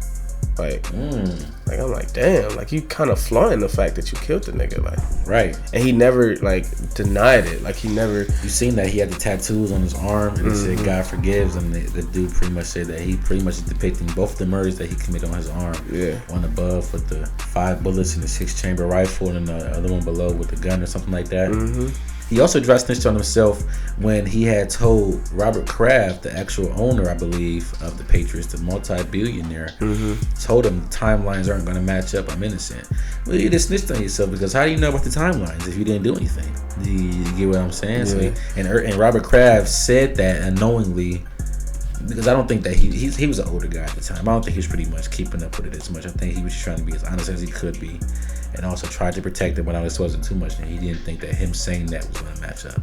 Like I'm like, damn, like you kind of flaunting the fact that you killed the nigga, like, right. And he never like denied it, like he never. You seen that he had the tattoos on his arm, and it said God forgives, and the dude pretty much said that he pretty much is depicting both the murders that he committed on his arm. Yeah. One above with the 5 bullets in the 6-chamber rifle, and the other one below with the gun or something like that. He also dry snitched on himself when he had told Robert Kraft, the actual owner, I believe, of the Patriots, the multi-billionaire, told him the timelines aren't going to match up. I'm innocent. Well, you just snitched on yourself, because how do you know about the timelines if you didn't do anything? You get what I'm saying? Yeah. So and Robert Kraft said that unknowingly, because I don't think that he was an older guy at the time. I don't think he was pretty much keeping up with it as much. I think he was just trying to be as honest as he could be, and also tried to protect it when this wasn't too much. And he didn't think that him saying that was going to match up.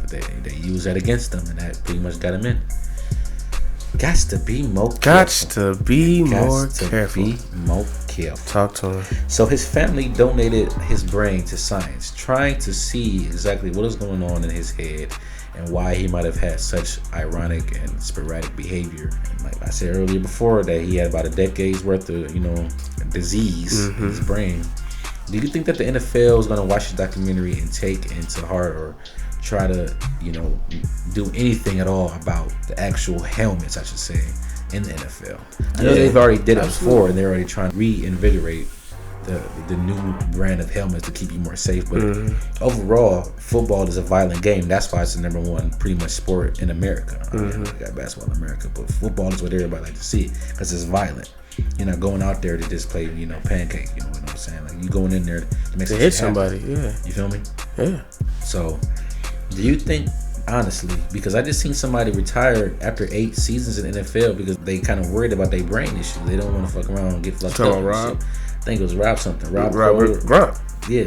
But they used that against him, and that pretty much got him in. Gots to be more careful. Talk to him. So his family donated his brain to science, trying to see exactly what is going on in his head and why he might have had such ironic and sporadic behavior. And like I said earlier before, that he had about a decade's worth of, disease in his brain. Do you think that the NFL is going to watch the documentary and take into heart, or try to, do anything at all about the actual helmets, I should say, in the NFL? I know they've already did it before, and they're already trying to reinvigorate the new brand of helmets to keep you more safe. But overall, football is a violent game. That's why it's the number one pretty much sport in America. I mean, we got basketball in America, but football is what everybody like to see, because it's violent. You're not going out there to just play, pancake. You know what I'm saying? Like, you going in there to hit somebody. Yeah. You feel me? Yeah. So, do you think, honestly, because I just seen somebody retire after 8 seasons in the NFL because they kind of worried about their brain issues. They don't want to fuck around and get fucked up. Rob? I think it was Rob something. Robert Gronk. Yeah.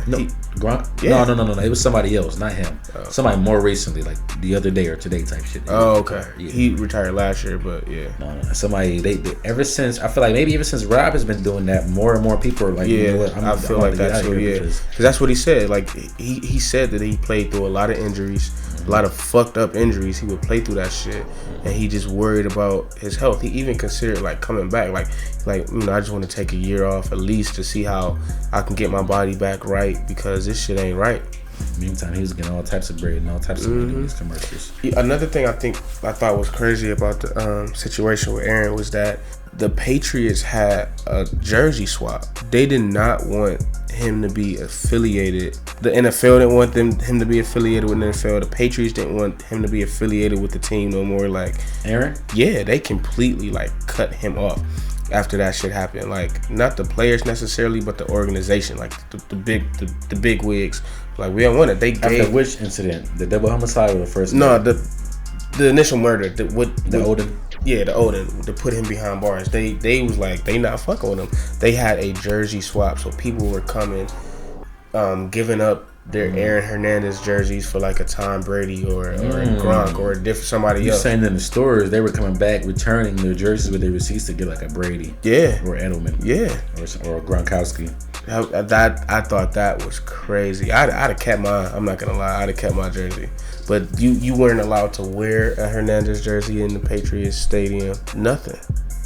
No, Gronk? Yeah. No. It was somebody else, not him. Somebody more recently, like the other day or today type shit. Oh, okay. Yeah. He retired last year, but yeah. No. Somebody, they ever since, I feel like maybe ever since Rob has been doing that, more and more people are like, yeah, you know what, I feel like that's what, because that's what he said. Like, he said that he played through a lot of injuries, a lot of fucked up injuries. He would play through that shit, and he just worried about his health. He even considered like coming back, like I just want to take a year off at least to see how I can get my body back right, because this shit ain't right. Meantime, he was getting all types of bread and all types of money in these commercials. Another thing I thought was crazy about the situation with Aaron was that the Patriots had a jersey swap. They did not want him to be affiliated. The NFL didn't want him to be affiliated with the NFL. The Patriots didn't want him to be affiliated with the team no more. Like, Aaron? Yeah, they completely cut him off after that shit happened. Like, not the players necessarily, but the organization, like the big wigs. Like, we don't want it. They gave. After which incident? The double homicide or the first? No, the initial murder. The Odin. Yeah, the Odin, to put him behind bars. They was like, they not fucking with him. They had a jersey swap, so people were coming, giving up their Aaron Hernandez jerseys for like a Tom Brady or a Gronk or a different somebody else. You're saying in the stores they were coming back, returning their jerseys with their receipts to get like a Brady, or Edelman, or a Gronkowski. I thought that was crazy. I'd have kept mine. I'm not gonna lie, I'd have kept my jersey. But you weren't allowed to wear a Hernandez jersey in the Patriots stadium. Nothing.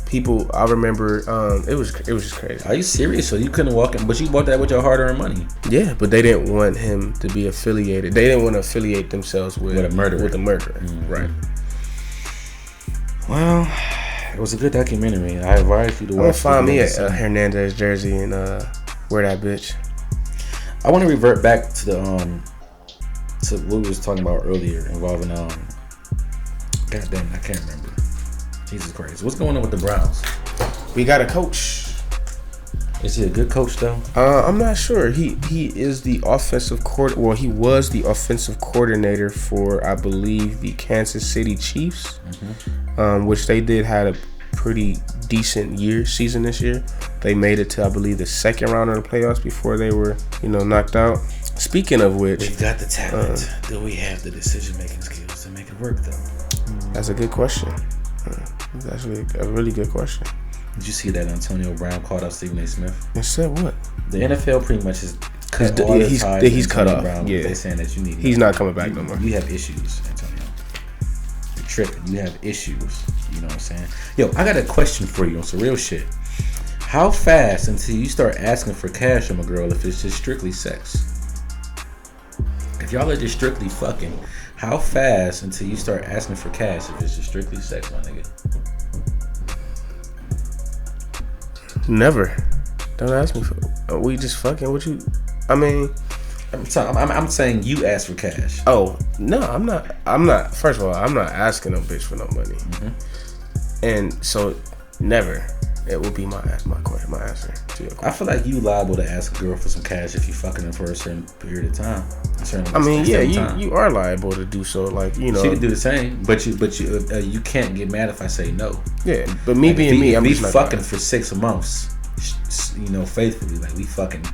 People, I remember, it was just crazy. Are you serious? So you couldn't walk in, but you bought that with your hard-earned money. Yeah, but they didn't want him to be affiliated. They didn't want to affiliate themselves with a murderer. Right. Well, it was a good documentary. I advise you to watch. I'm gonna find me a Hernandez jersey and wear that bitch. I want to revert back to the to what we was talking about earlier involving God damn, I can't remember. Jesus Christ, what's going on with the Browns? We got a coach. Is he a good coach though? I'm not sure. He is the offensive Well, he was the offensive coordinator for, I believe, the Kansas City Chiefs, which they did had a pretty decent season this year. They made it to, I believe, the second round of the playoffs before they were, knocked out. Speaking of which, we've got the talent. Do we have the decision-making skills to make it work though? That's a good question. That's actually a really good question. Did you see that Antonio Brown called out Stephen A. Smith? And said what? The NFL pretty much is cut he's cut off. Brown. Yeah, They're saying that you need. He's not coming back no more. You have issues, Antonio. tripping. You have issues. You know what I'm saying? Yo, I got a question for you on some real shit. How fast until you start asking for cash from a girl if it's just strictly sex? If y'all are just strictly fucking, how fast until you start asking for cash if it's just strictly sex, my nigga? Never. Don't ask me for. We just fucking. What you? I mean, I'm saying you ask for cash. Oh no, I'm not. First of all, I'm not asking no bitch for no money. Mm-hmm. And so, never. It will be my answer to your question. I feel like you liable to ask a girl for some cash if you fucking her for a certain period of time. I mean, yeah, you are liable to do so. Like, you know, she can do the same, but you can't get mad if I say no. Yeah, but me like being me, I'm just fucking for 6 months. You know, faithfully, like we fucking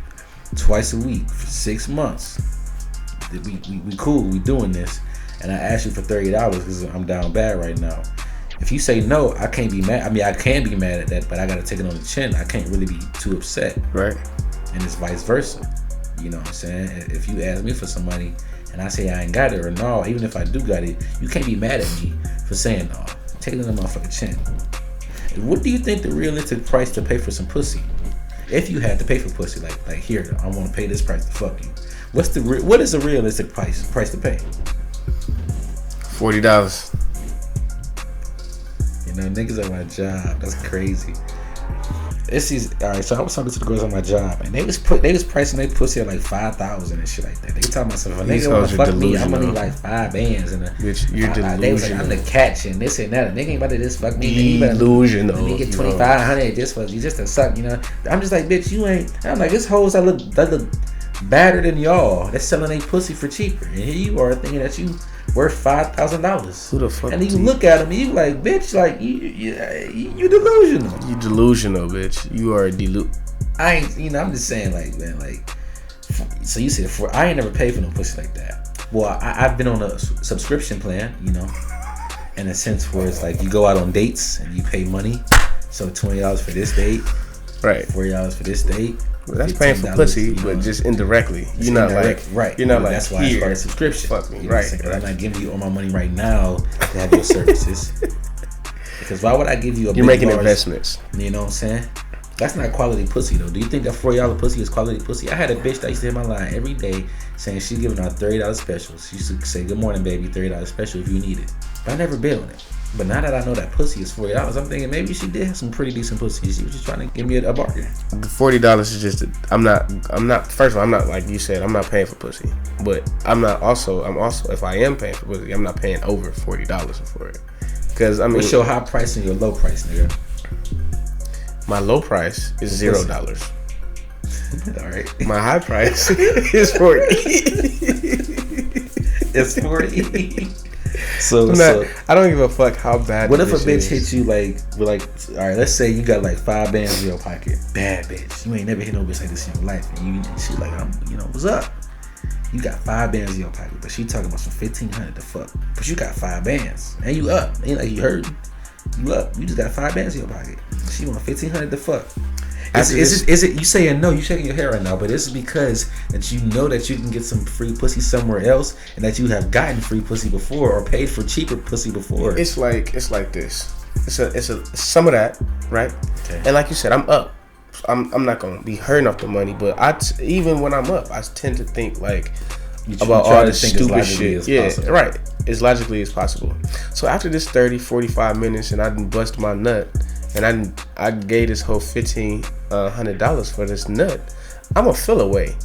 twice a week for 6 months. We cool, we doing this, and I asked you for $30 because I'm down bad right now. If you say no, I can't be mad. I mean, I can be mad at that, but I gotta take it on the chin. I can't really be too upset. Right. And it's vice versa. You know what I'm saying? If you ask me for some money and I say I ain't got it or no, even if I do got it, you can't be mad at me for saying no. Take it on the motherfucking chin. What do you think the realistic price to pay for some pussy? If you had to pay for pussy, like here, I want to pay this price to fuck you. What is the realistic price to pay? $40. You know, niggas at my job, that's crazy. Alright, so I was talking to the girls on my job, and they was pricing their pussy at like 5,000 and shit like that. They talking about something. If a nigga wanna fuck me, I'm gonna need like 5 bands and bitch, you're delusional. They was like, I'm the catch and this and that. A nigga ain't about to just fuck me. Delusional. Let me get 2,500 just for you just to suck. You know, I'm just like, bitch, you ain't. I'm like, this hoes that look better than y'all. That's selling a pussy for cheaper, and here you are thinking that you worth $5,000. Who the fuck? And then you look at him, and you like, bitch, like you delusional. You delusional, bitch. You are I ain't, you know, I'm just saying, like, man, like, so you said I ain't never paid for no pussy like that. Well, I've been on a subscription plan, you know, in a sense where it's like you go out on dates and you pay money. So $20 for this date, right? $40 for this date. Well, that's paying for pussy, but just indirectly. You're not like, right. You're not like, that's why I started subscription. Fuck me, you know right? But I'm not giving you all my money right now to have your services. Because why would I give you a? You're making investments. You know what I'm saying? That's not quality pussy though. Do you think that $40 pussy is quality pussy? I had a bitch that used to hit my line every day saying she's giving out $30 specials. She used to say, "Good morning, baby, $30 special if you need it." But I never bid on it. But now that I know that pussy is $40, I'm thinking maybe she did have some pretty decent pussy. She was just trying to give me a bargain. $40 is just. I'm not. First of all, I'm not like you said. I'm not paying for pussy. But I'm also. If I am paying for pussy, I'm not paying over $40 for it. Because I mean, what's your high price and your low price, nigga? My low price is $0. All right. My high price is 40. It's 40. So I don't give a fuck how bad. What if a bitch hits you like, all right, let's say you got like 5 bands in your pocket, bad bitch. You ain't never hit no bitch like this in your life, and she like, what's up? You got 5 bands in your pocket, but she talking about some 1,500 to fuck, but you got 5 bands, and you up, ain't like you hurting. You up, you just got 5 bands in your pocket. She want 1,500 to fuck. Is it you saying no? You shaking your head right now, but this is because that you know that you can get some free pussy somewhere else, and that you have gotten free pussy before or paid for cheaper pussy before. It's like this. It's some of that, right? Okay. And like you said, I'm up. I'm not gonna be hurting off the money, but even when I'm up, I tend to think like about all this stupid shit. Yeah, possible. Right. As logically as possible. So after this 30-45 minutes, and I done bust my nut. And I gave this whole $1,500 for this nut, I'ma feel away.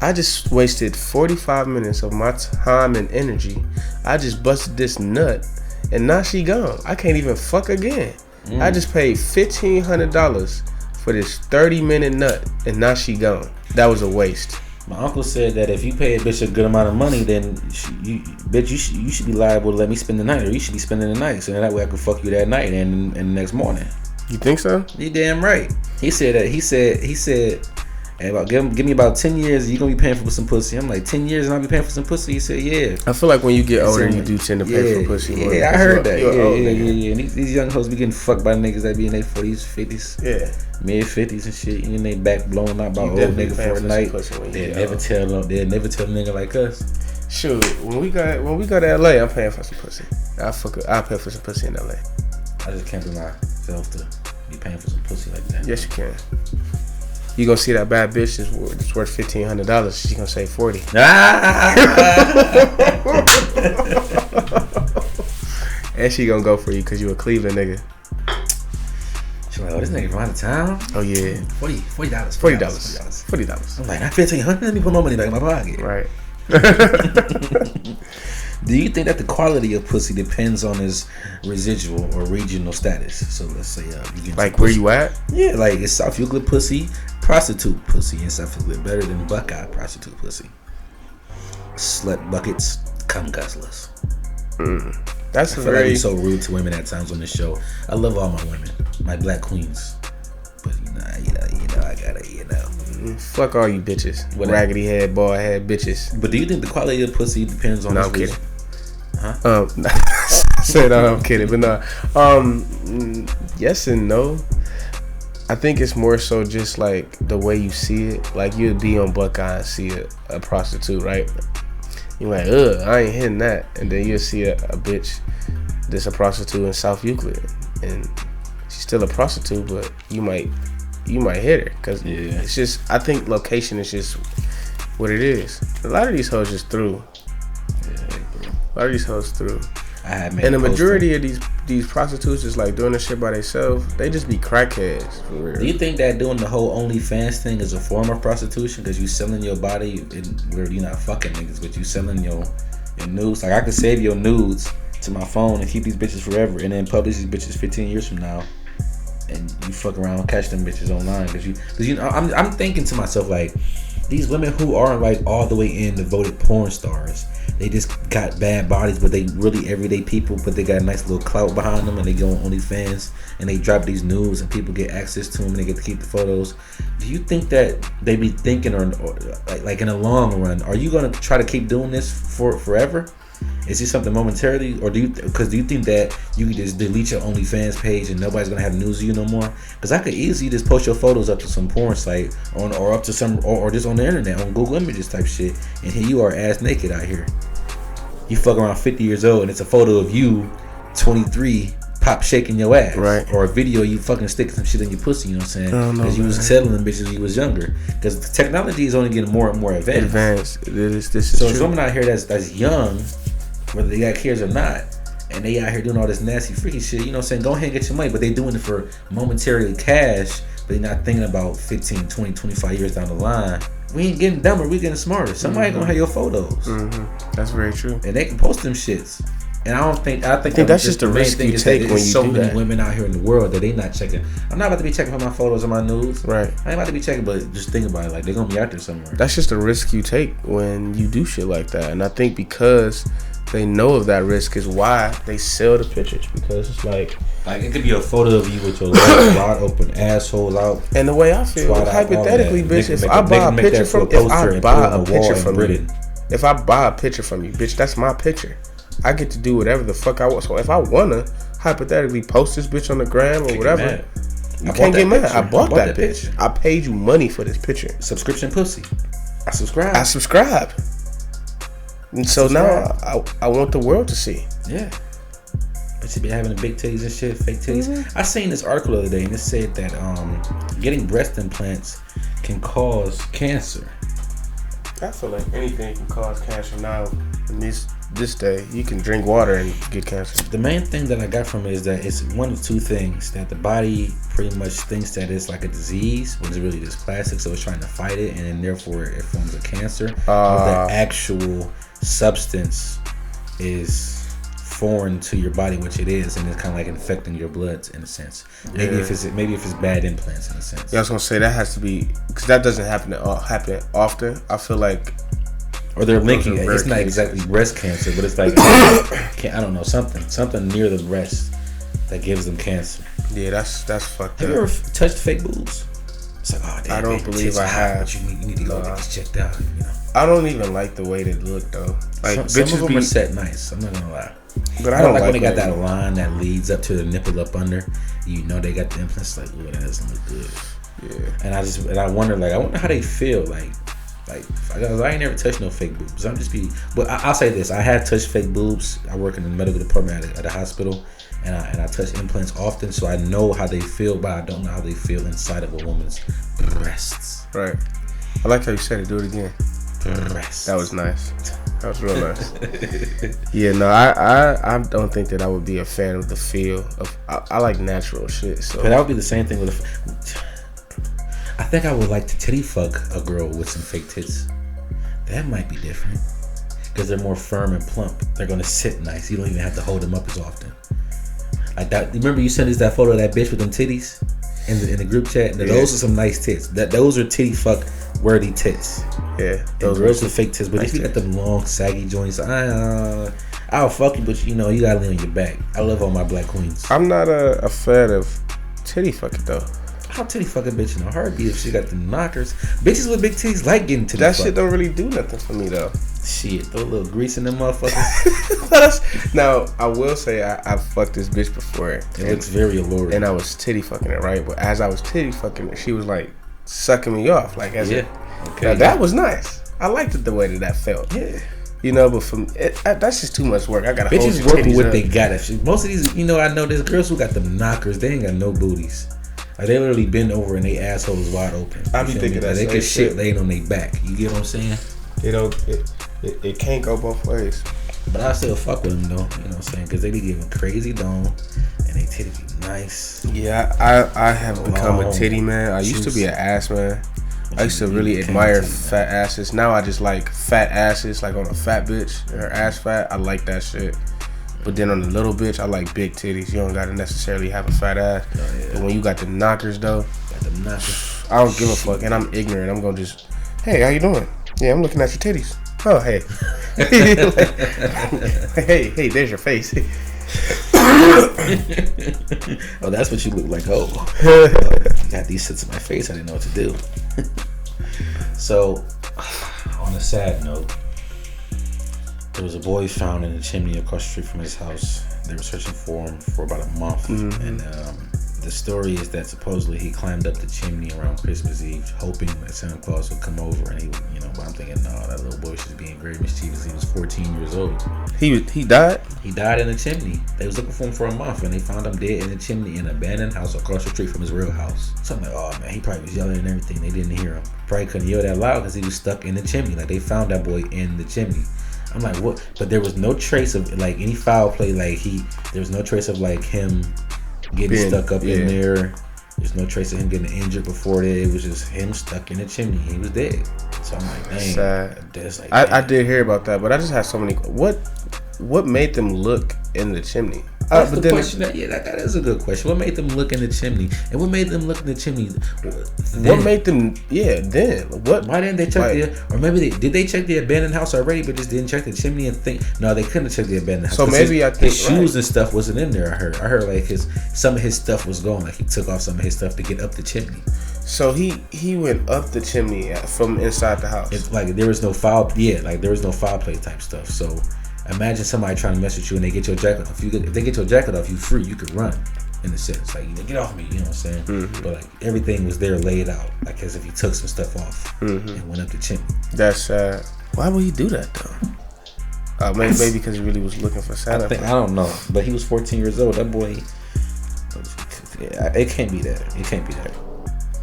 I just wasted 45 minutes of my time and energy. I just busted this nut, and now she gone. I can't even fuck again. I just paid $1,500 for this 30-minute nut, and now she gone. That was a waste. My uncle said that if you pay a bitch a good amount of money, then you should be liable to let me spend the night, or you should be spending the night, so that way I can fuck you that night and the next morning. You think so? You damn right. He said that. He said, hey, about give me about 10 years, you gonna be paying for some pussy. I'm like, 10 years and I'll be paying for some pussy? He said, yeah. I feel like when you get older, you do tend to pay for pussy more. Yeah, I heard that. Yeah. And these young hoes be getting fucked by niggas that be in their 40s, 50s. Yeah. Mid-50s and shit. And they back blowing out by old nigga for a night. They'll never tell a nigga like us. Shoot, when we go to LA, I'm paying for some pussy. I'll pay for some pussy in LA. I just can't bring myself to be paying for some pussy like that. Yes, you can. You gonna see that bad bitch is worth $1,500. She gonna say $40. And she gonna go for you because you a Cleveland nigga. She's like, oh, this nigga from out of town? Oh, yeah. $40. $40. I'm like, not $1,500. Let me put my money back in my pocket. Right. Do you think that the quality of pussy depends on his residual or regional status? So let's say you get like where you at? Yeah, like is South Euclid pussy prostitute pussy in South Euclid better than Buckeye prostitute pussy? Slut buckets, cum guzzlers. That's I feel like we're so rude to women at times on this show. I love all my women, my black queens, but you know, I gotta, fuck all you bitches, raggedy head, bald head bitches. But do you think the quality of pussy depends on? No, I'm kidding. Huh? I said I'm kidding, but no. Yes and no. I think it's more so just like the way you see it. Like you'd be on Buckeye and see a prostitute, right? You're like, I ain't hitting that. And then you'll see a bitch that's a prostitute in South Euclid. And she's still a prostitute, but you might hit her. Because it's just, I think location is just what it is. A lot of these hoes just through. A lot of these hoes through. And the majority of these prostitutes is like doing this shit by themselves. They just be crackheads for real. Do you think that doing the whole OnlyFans thing is a form of prostitution because you selling your body where you're not fucking niggas, but you selling your nudes? Like I could save your nudes to my phone and keep these bitches forever, and then publish these bitches 15 years from now, and you fuck around and catch them bitches online because you know I'm thinking to myself like these women who aren't like all the way in devoted porn stars. They just got bad bodies, but they really everyday people, but they got a nice little clout behind them, and they go on OnlyFans, and they drop these nudes, and people get access to them, and they get to keep the photos. Do you think that they be thinking, or like in the long run, are you going to try to keep doing this for forever? Is this something momentarily, or do you think that you can just delete your OnlyFans page and nobody's gonna have news of you no more? Because I could easily just post your photos up to some porn site or up to some or just on the internet on Google Images type shit, and here you are ass naked out here. You fuck around 50 years old and it's a photo of you 23 pop shaking your ass, right? Or a video of you fucking sticking some shit in your pussy, you know what I'm saying? Because you was settling them bitches when you was younger. Because the technology is only getting more and more advanced. This is so true. There's women out here that's young, whether they got kids or not, and they out here doing all this nasty freaky shit, you know what I'm saying? Go ahead and get your money, but they doing it for momentarily cash, but they're not thinking about 15, 20, 25 years down the line. We ain't getting dumber, we getting smarter. Somebody gonna have your photos. That's very true. And they can post them shits. And I think that's just the risk you take when you so do many that. women out here in the world that they not checking. I'm not about to be checking for my photos or my nudes. Right. I ain't about to be checking, but just think about it. Like, they're going to be out there somewhere. That's just a risk you take when you do shit like that. And I think because they know of that risk is why they sell the pictures. Because it's like it could be a photo of you with your legs wide open, asshole out. And the way I feel, hypothetically, bitch, if I buy a picture from you, bitch, that's my picture. I get to do whatever the fuck I want. So if I wanna hypothetically post this bitch on the gram or whatever, you can't get mad. I bought that bitch. I paid you money for this picture. Subscription pussy. I subscribe. And so now I want the world to see. Yeah. But you be having the big titties and shit, fake titties. I seen this article the other day and it said that getting breast implants can cause cancer. I feel like anything can cause cancer now. In this day, you can drink water and get cancer. The main thing that I got from it is that it's one of two things, that the body pretty much thinks that it's like a disease when it's really just plastic, so it's trying to fight it, and then therefore it forms a cancer. But the actual substance is foreign to your body, which it is, and it's kind of like infecting your bloods in a sense. Maybe if it's bad implants in a sense. Yeah, I was gonna say that has to be, because that doesn't happen often. I feel like, or they're linking it. It's not exactly breast cancer, but it's like I don't know, something near the breast that gives them cancer. Yeah, that's fucked up. Have you ever touched fake boobs? It's like, oh damn, I don't believe I have. But you need to go get these checked out. You know. I don't even like the way they look though. Like some of them are set nice. I'm not gonna lie. But I don't like when they got that line that leads up to the nipple up under. You know they got the implants. Like, ooh, that doesn't look good. Yeah. And I wonder how they feel. Like, Like, I ain't never touched no fake boobs. But I'll say this: I had touched fake boobs. I work in the medical department at a hospital, and I touch implants often, so I know how they feel, but I don't know how they feel inside of a woman's breasts. Right. I like how you said it. Do it again. Breasts. That was nice. That was real nice. Yeah, no, I don't think that I would be a fan of the feel of. I like natural shit. So, but that would be the same thing with. I think I would like to titty fuck a girl with some fake tits. That might be different because they're more firm and plump. They're gonna sit nice. You don't even have to hold them up as often. Like that. Remember you sent us that photo of that bitch with them titties in the group chat. Now, those are some nice tits. Those are titty fuck worthy tits. Yeah, those girls with fake tits. But nice if you got them long saggy joints, I'll fuck you. But you know you gotta lay on your back. I love all my black queens. I'm not a fan of titty fucking though. I'll titty fuck a bitch in a heartbeat if she got the knockers. Bitches with big titties like getting titty That fucked. shit don't really do nothing for me though. Shit, throw a little grease in them motherfuckers. Now, I will say I fucked this bitch before. It looks very alluring. And I was titty fucking her, right? But as I was titty fucking her, she was like sucking me off. Like, okay. Now, that was nice. I liked it the way that felt. Yeah. You know, but that's just too much work. I gotta hold bitches your work with what up. they got. Most of these, you know, I know there's girls who got them knockers. They ain't got no booties. Like they literally bend over and they assholes wide open. I be thinking that they can shit laying on their back. You get what I'm saying? It can't go both ways. But I still fuck with them though. You know what I'm saying? Because they be giving crazy dome and they titty be nice. Yeah, I have become a titty man. I used to be an ass man. I used to really admire fat asses. Now I just like fat asses, like on a fat bitch and her ass fat. I like that shit. But then on the little bitch, I like big titties. You don't gotta necessarily have a fat ass. Oh, yeah. But when you got the knockers though, I don't give a fuck. And I'm ignorant. I'm gonna just, hey, how you doing? Yeah, I'm looking at your titties. Oh, hey. hey, there's your face. Oh, that's what you look like. Oh, you got these shits in my face. I didn't know what to do. So, on a sad note, there was a boy found in a chimney across the street from his house. They were searching for him for about a month. Mm-hmm. And the story is that supposedly he climbed up the chimney around Christmas Eve, hoping that Santa Claus would come over. And he, you know, but I'm thinking, no, that little boy was just being very mischievous. He was 14 years old. He died? He died in a chimney. They was looking for him for a month, and they found him dead in a chimney in an abandoned house across the street from his real house. So I'm like, oh man, he probably was yelling and everything. They didn't hear him. Probably couldn't yell that loud because he was stuck in the chimney. Like they found that boy in the chimney. I'm like, what? But there was no trace of like any foul play. Like there was no trace of like him getting stuck up in there. There's no trace of him getting injured before that. It was just him stuck in the chimney. He was dead. So I'm like, dang. That's like, I did hear about that, but I just had so many. What made them look in the chimney? That's the question. That is a good question. What made them look in the chimney? And what made them look in the chimney? What made them? Yeah, then what? Why didn't they check or maybe did they check the abandoned house already, but just didn't check the chimney and think? No, they couldn't check the abandoned house. So maybe I think his shoes and stuff wasn't in there. I heard like some of his stuff was gone. Like he took off some of his stuff to get up the chimney. So he went up the chimney from inside the house. It's like there was no foul. Yeah, like there was no foul play type stuff. So. Imagine somebody trying to mess with you and they get your jacket off. If they get your jacket off, you free. You could run, in a sense. Like, get off me, you know what I'm saying? Mm-hmm. But like everything was there laid out, like as if he took some stuff off and went up the chimney. That's sad. Why would he do that though? Maybe because he really was looking for Santa. I don't know, but he was 14 years old. That boy, it can't be that. It can't be that.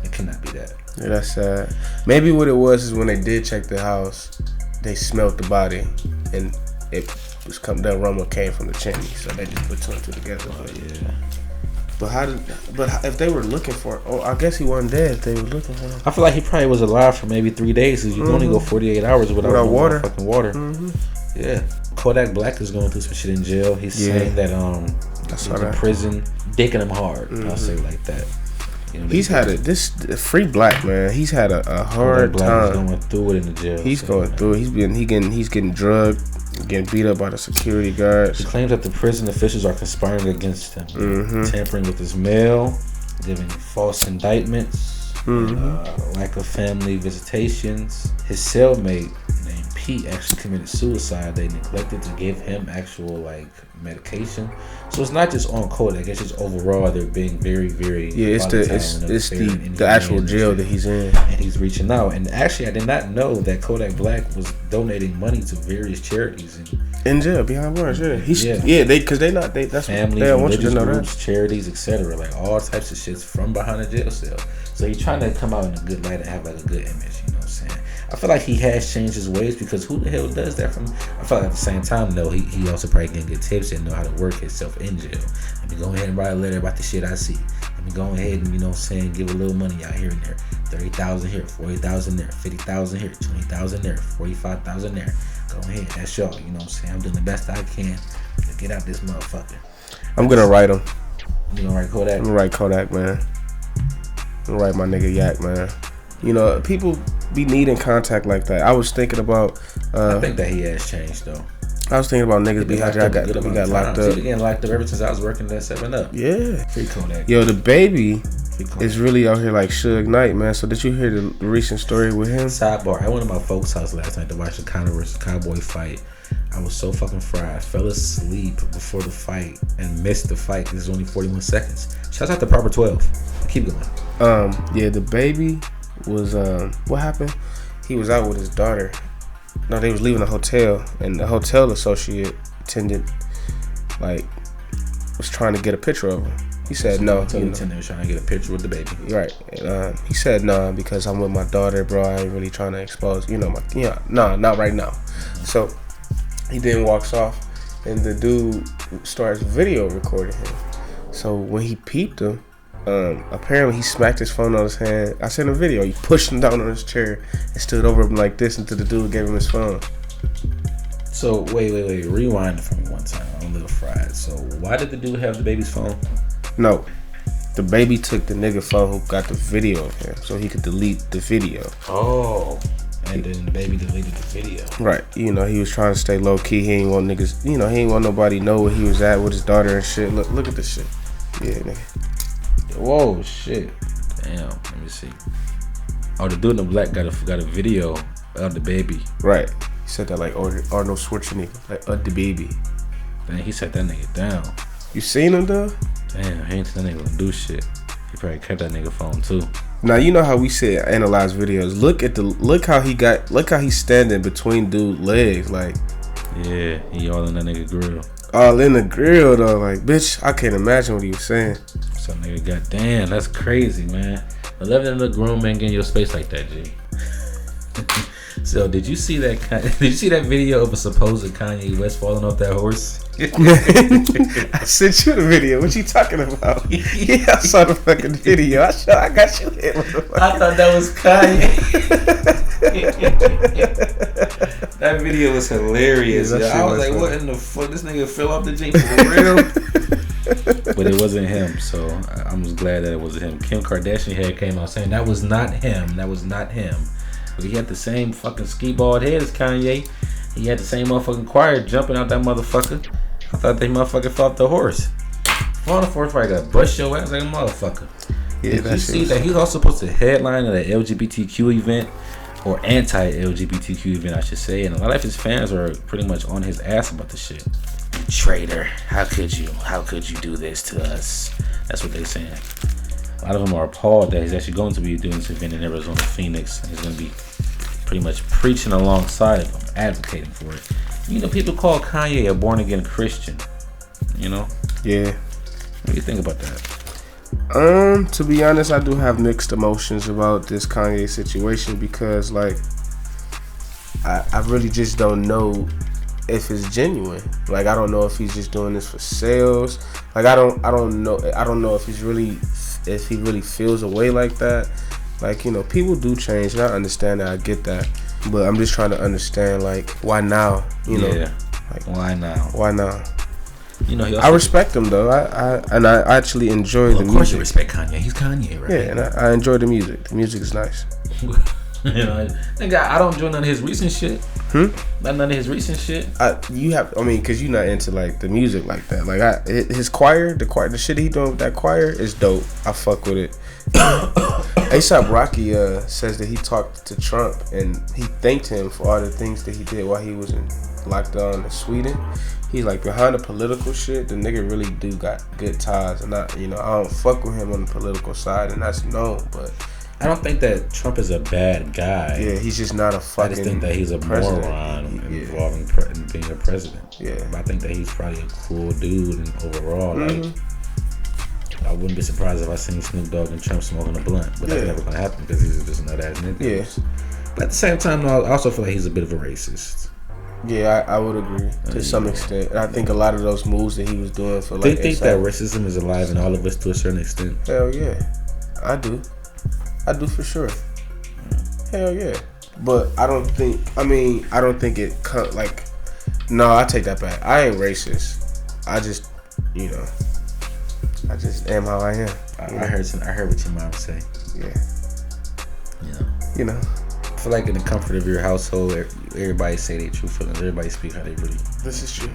It cannot be that. Yeah, that's sad. Maybe what it was is when they did check the house, they smelled the body and. It was the aroma came from the chimney, so they just put two and two together. Oh yeah. But if they were looking for it, I guess he wasn't dead. If they were looking for him. I feel like he probably was alive for maybe 3 days. Cause you can only go 48 hours without water. Fucking water. Mm-hmm. Yeah. Kodak Black is going through some shit in jail. He's saying that he's in prison, dicking him hard. Mm-hmm. I'll say it like that. You know, he's had this free Black man. He's had a hard time. He's going through it in the jail. He's going through it. He's getting drugged. Getting beat up by the security guards. He claims that the prison officials are conspiring against him, tampering with his mail, giving false indictments, lack of family visitations. His cellmate named Pete actually committed suicide, they neglected to give him actual like medication. So it's not just on Kodak, it's just overall they're being very, very it's the actual jail that he's in, and he's reaching out. And actually, I did not know that Kodak Black was donating money to various charities in jail behind bars. That's families, religious groups, charities, etc. Like all types of shits from behind a jail cell. So he's trying to come out in a good light and have like a good image. You know what I'm saying? I feel like he has changed his ways, because who the hell does that from? I feel like at the same time, though, he also probably can get tips and know how to work himself in jail. Let me go ahead and write a letter about the shit I see. Let me go ahead and, you know what I'm saying, give a little money out here and there. 30,000 here, 40,000 there, 50,000 here, 20,000 there, 45,000 there. Go ahead, that's y'all. You know what I'm saying? I'm doing the best I can to get out this motherfucker. I'm gonna write him. You gonna write Kodak? I'm gonna write Kodak, man. I'm gonna write my nigga Yak, man. You know, people be needing contact like that. I was thinking about. I think that he has changed though. I was thinking about niggas behind I got locked up. He getting locked up ever since I was working at 7-Up. Yeah. Free Kodak. Yo, the baby is really out here like Suge Knight, man. So did you hear the recent story with him? Sidebar. I went to my folks' house last night to watch the Conor vs. Cowboy fight. I was so fucking fried. I fell asleep before the fight and missed the fight. This is only 41 seconds. Shouts out to Proper 12. Keep going. Yeah, the baby was what happened? He was out with his daughter. No, they was leaving the hotel, and the hotel attendant like was trying to get a picture of him. He said no. The attendant was trying to get a picture with the baby. Right. And, he said no, because I'm with my daughter, bro. I ain't really trying to expose, not right now. So he then walks off, and the dude starts video recording him. So when he peeped him, apparently he smacked his phone on his hand. I sent a video. He pushed him down on his chair and stood over him like this until the dude gave him his phone. So wait. Rewind for me one time. I'm a little fried. So why did the dude have the baby's phone? No, the baby took the nigga phone who got the video of him, so he could delete the video. Oh. And then the baby deleted the video. Right. You know, he was trying to stay low key. He ain't want niggas. You know, he ain't want nobody to know where he was at with his daughter and shit. Look at this shit. Yeah, nigga. Whoa, shit. Damn. Let me see. Oh, the dude in the black got a video of the baby. Right. He said that like Arnold Schwarzenegger, like the baby. Then he set that nigga down. You seen him though? Damn, he ain't that nigga gonna do shit. He probably kept that nigga phone too. Now you know how we said analyze videos. Look how he's standing between dude's legs, like. Yeah, he all in that nigga grill. All in the grill though, like bitch, I can't imagine what he was saying. So nigga, goddamn, that's crazy, man. 11 of the grown men get in your space like that, G. So did you see that? Did you see that video of a supposed Kanye West falling off that horse? I sent you the video. What you talking about? Yeah, I saw the fucking video. I got you hit. I thought that was Kanye. That video was hilarious. Yeah, I was like, "What in the fuck? This nigga fell off the Jeep for real?" But it wasn't him, so I was glad that it wasn't him. Kim Kardashian had came out saying that was not him. That was not him. But he had the same fucking ski bald head as Kanye. He had the same motherfucking choir jumping out that motherfucker. I thought they motherfucker fell off the horse. Fall off the horse, probably got bust your ass like a motherfucker. Yeah, did you see that he was also supposed to headline at an LGBTQ event, or anti-LGBTQ event, I should say, and a lot of his fans are pretty much on his ass about the shit. You traitor! How could you do this to us? That's what they're saying. A lot of them are appalled that he's actually going to be doing this event in Arizona, Phoenix, and he's going to be pretty much preaching alongside of them, advocating for it. You know, people call Kanye a born-again Christian, you know? Yeah. What do you think about that? To be honest, I do have mixed emotions about this Kanye situation, because, like, I really just don't know if it's genuine. Like, I don't know if he's just doing this for sales. Like, I don't know if he really feels a way like that. Like, you know, people do change, and I understand that. I get that. But I'm just trying to understand, like, why now? You know, like, why now? Why now? You know, I respect him though. I actually enjoy the music. Of course, you respect Kanye. He's Kanye, right? Yeah, and I enjoy the music. The music is nice. You know, I don't enjoy none of his recent shit. Not none of his recent shit. Because you're not into like the music like that. Like his choir, the shit he doing with that choir is dope. I fuck with it. A$AP Rocky says that he talked to Trump and he thanked him for all the things that he did while he was in lockdown in Sweden. He's like, behind the political shit, the nigga really do got good ties, and I don't fuck with him on the political side, and that's known. But I don't think that Trump is a bad guy. Yeah, he's just not a fucking. I just think that he's a president. moron involving in being a president. Yeah, I think that he's probably a cool dude, and overall, like, I wouldn't be surprised if I seen Snoop Dogg and Trump smoking a blunt, but that's never gonna happen because he's just a nut ass nigga. Yeah, but at the same time, though, I also feel like he's a bit of a racist. Yeah, I would agree to some extent. And I think a lot of those moves that he was doing for like. Do you think that racism is alive in all of us to a certain extent? Hell yeah, I do for sure. Hell yeah, but I don't think it like. No, I take that back. I ain't racist. I just, I just am how I am. I heard what your mom say. Yeah. I feel like in the comfort of your household, everybody say their true feelings. Everybody speak how they really. This is true.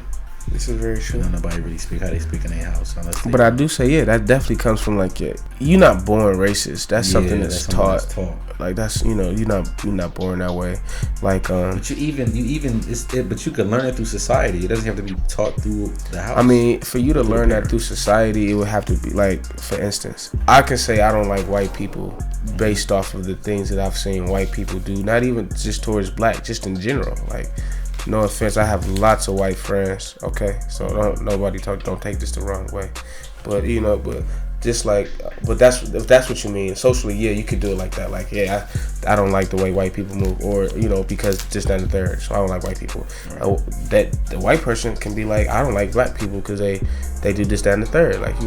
This is very true. Nobody really speak how they speak in their house. But I do say, that definitely comes from like you're not born racist. That's something that's taught. Like that's you're not born that way. Like But you can learn it through society. It doesn't have to be taught through the house. I mean, for you to learn that through society, it would have to be like, for instance, I can say I don't like white people based off of the things that I've seen white people do. Not even just towards black, just in general. Like, no offense, I have lots of white friends. Okay, so don't take this the wrong way. But just like, but if that's what you mean. Socially, you could do it like that. Like, I don't like the way white people move, or because just that and the third. So I don't like white people. Right. That the white person can be like, I don't like black people because they do this, that, and the third. Like,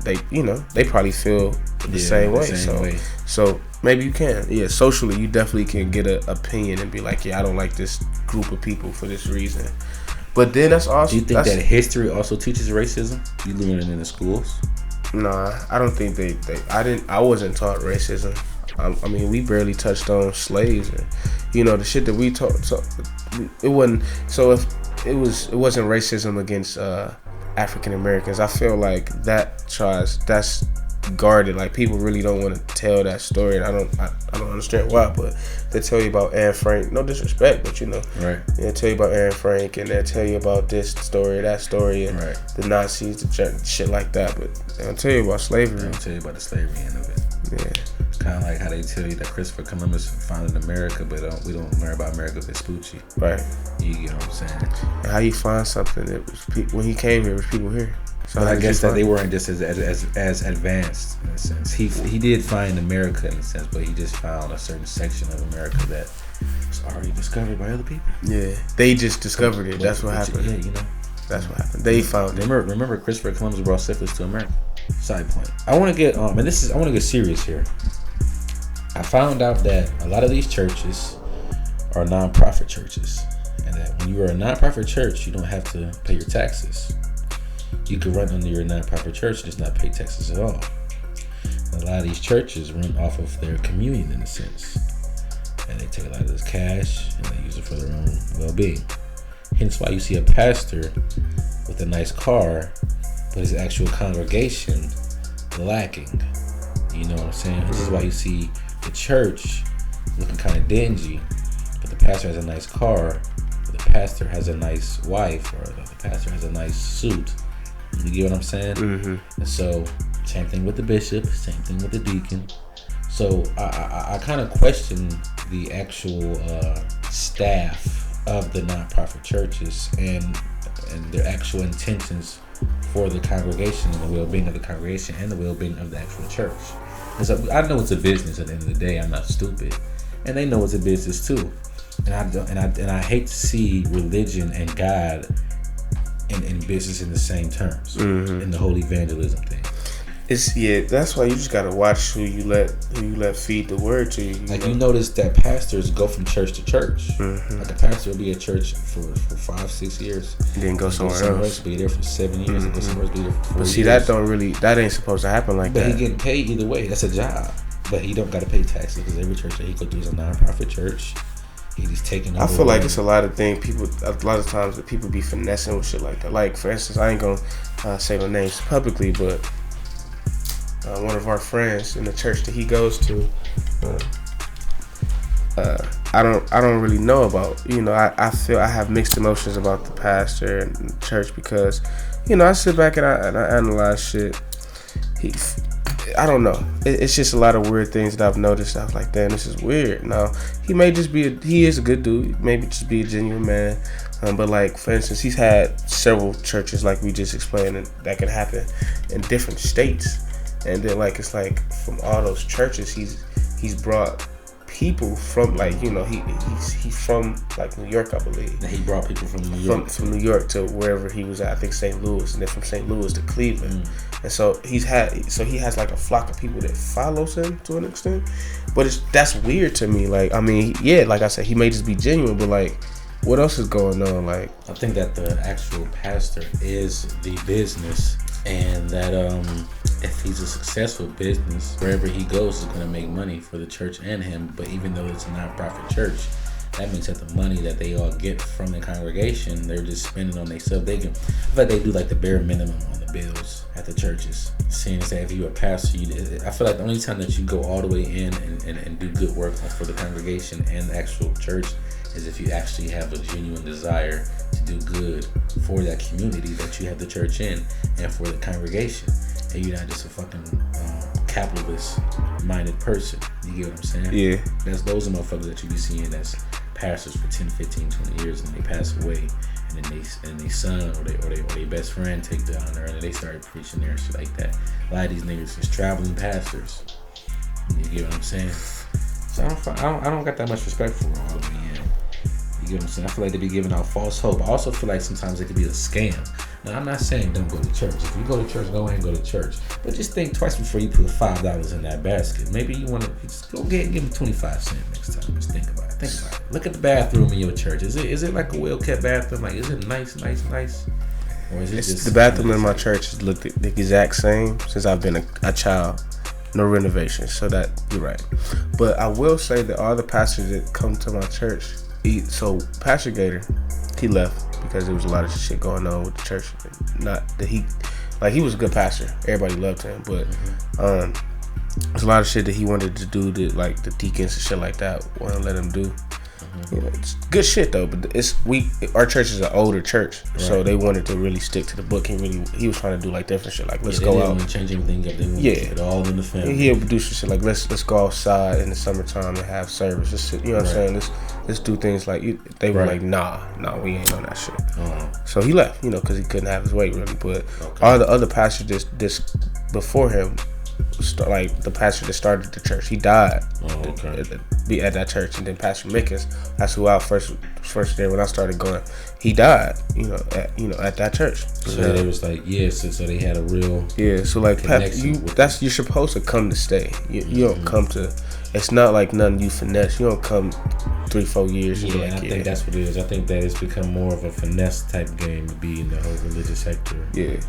they probably feel the same way. So maybe you can. Yeah, socially, you definitely can get an opinion and be like, I don't like this group of people for this reason. But then that's also. Do you think that history also teaches racism? You learn it in the schools? Nah, I don't think I wasn't taught racism. I mean, we barely touched on slaves, and the shit that we taught. So it wasn't. So if it wasn't racism against African Americans, I feel like that's guarded. Like, people really don't want to tell that story, and I don't understand why. But they tell you about Anne Frank. No disrespect, but right? They tell you about Anne Frank, and they tell you about this story, that story, and the Nazis, the shit like that. But they don't tell you about slavery. They don't tell you about the slavery end of it. Yeah. It's kind of like how they tell you that Christopher Columbus founded America, but we don't learn about America Vespucci. Right. You get what I'm saying? And how you find something that was when he came here, was people here. So but I guess that they weren't just as advanced in a sense. He did find America in a sense, but he just found a certain section of America that was already discovered by other people. Yeah, they just discovered it. That's what happened. Yeah, that's what happened. They found it. Remember, Christopher Columbus brought syphilis to America. Side point. I want to get I want to get serious here. I found out that a lot of these churches are non-profit churches, and that when you are a non-profit church, you don't have to pay your taxes. You could run under your non-profit church, just not pay taxes at all. A lot of these churches run off of their communion in a sense, and they take a lot of this cash and they use it for their own well-being. Hence why you see a pastor with a nice car, but his actual congregation lacking. You know what I'm saying? This is why you see the church looking kind of dingy, but the pastor has a nice car, but the pastor has a nice wife, or the pastor has a nice suit. You get what I'm saying? Mm-hmm. And so, same thing with the bishop, same thing with the deacon. So I kind of question the actual staff of the nonprofit churches and their actual intentions for the congregation and the well-being of the congregation and the well-being of the actual church. Because I know it's a business at the end of the day. I'm not stupid, and they know it's a business too. And I hate to see religion and God in business in the same terms, in the whole evangelism thing. That's why you just gotta watch who you let feed the word to you. You notice that pastors go from church to church. Mm-hmm. Like a pastor will be at church for 5-6 years, then go somewhere else. Be there for 7 years, and go somewhere else, be there for 4 years. But see, that ain't supposed to happen like that. But he getting paid either way. That's a job. But he don't gotta pay taxes because every church that he go to is a non-profit church. He's taking over. I feel like it's a lot of things. A lot of times that people be finessing with shit like that. Like, for instance, I ain't gonna say no names publicly, but one of our friends in the church that he goes to. I don't really know about. I feel I have mixed emotions about the pastor and the church because, I sit back and I analyze shit. I don't know. It's just a lot of weird things that I've noticed. I was like, damn, this is weird. Now, he may just be he is a good dude. Maybe just be a genuine man. But like, for instance, he's had several churches, like we just explained, and that could happen in different states. And then like, it's like from all those churches, he's brought people from like, he's from like New York, I believe. And he brought people from New York. From New York to wherever he was at, I think St. Louis, and then from St. Louis to Cleveland. And so he has like a flock of people that follows him to an extent. But that's weird to me. Like, I mean, yeah, like I said, he may just be genuine, but like, what else is going on? Like, I think that the actual pastor is the business, and that if he's a successful business, wherever he goes is going to make money for the church and him. But even though it's a non-profit church, that means that the money that they all get from the congregation, they're just spending on themselves. I feel like they do like the bare minimum on the bills at the churches. Seeing as that if you're a pastor, I feel like the only time that you go all the way in and do good work for the congregation and the actual church is if you actually have a genuine desire to do good for that community that you have the church in and for the congregation. And you're not just a fucking capitalist-minded person. You get what I'm saying? Yeah. Those are motherfuckers that you be seeing that's pastors for 10, 15, 20 years, and they pass away, and then they son or they best friend take the honor, and they start preaching there and shit like that. A lot of these niggas is traveling pastors. You get what I'm saying? So I don't got that much respect for all of them. You get what I'm saying? I feel like they be giving out false hope. I also feel like sometimes it could be a scam. Now, I'm not saying don't go to church. If you go to church, go ahead and go to church. But just think twice before you put $5 in that basket. Maybe you want to just go get and give them 25 cents next time. Just think about it. Look at the bathroom in your church. Is it like a well-kept bathroom? Like, is it nice? Or is it just... The bathroom in my church has looked the exact same since I've been a child. No renovations. So that, you're right. But I will say that all the pastors that come to my church... So Pastor Gator, he left because there was a lot of shit going on with the church. Not that he was a good pastor. Everybody loved him, but there's a lot of shit that he wanted to do that like the deacons and shit like that wouldn't let him do. It's good shit though, but our church is an older church, right. So they wanted to really stick to the book. He was trying to do like different shit, like let's go out, change everything up. They want to keep it all in the family. He'll do some shit like let's go outside in the summertime and have service. Just, you know what I'm saying? Let's do things like they were like nah, we ain't on that shit. So he left, because he couldn't have his weight really. But all the other pastors this before him. Like the pastor that started the church, he died at that church, and then Pastor Mickens, that's who I first there when I started going. He died, at that church. So it was like so they had a real So like you're supposed to come to stay. You don't come to. It's not like nothing you finesse. You don't come 3-4 years. Yeah, I think that's what it is. I think that it's become more of a finesse type game to be in the whole religious sector. Yeah.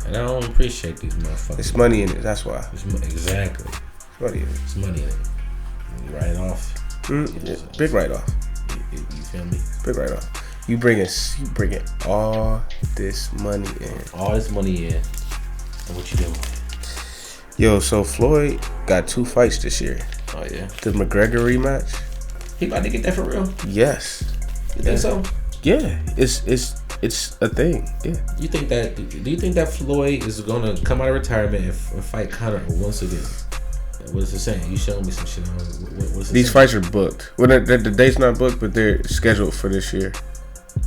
And I don't appreciate these motherfuckers. It's money in it, that's why. Exactly. It's money in it. It's money in it. You write off. Big write-off. You feel me? Big write-off. You bring all this money in. All this money in. And what you doing? Yo, so Floyd got 2 fights this year. Oh, yeah? The McGregor rematch. He about to get that for real? Yes. You think so? Yeah. It's a thing. Yeah. Do you think that Floyd is gonna come out of retirement and fight Conor once again? What is it saying? You showed me some shit on what's it These saying? fights are booked. Well, the date's not booked, but they're scheduled for this year.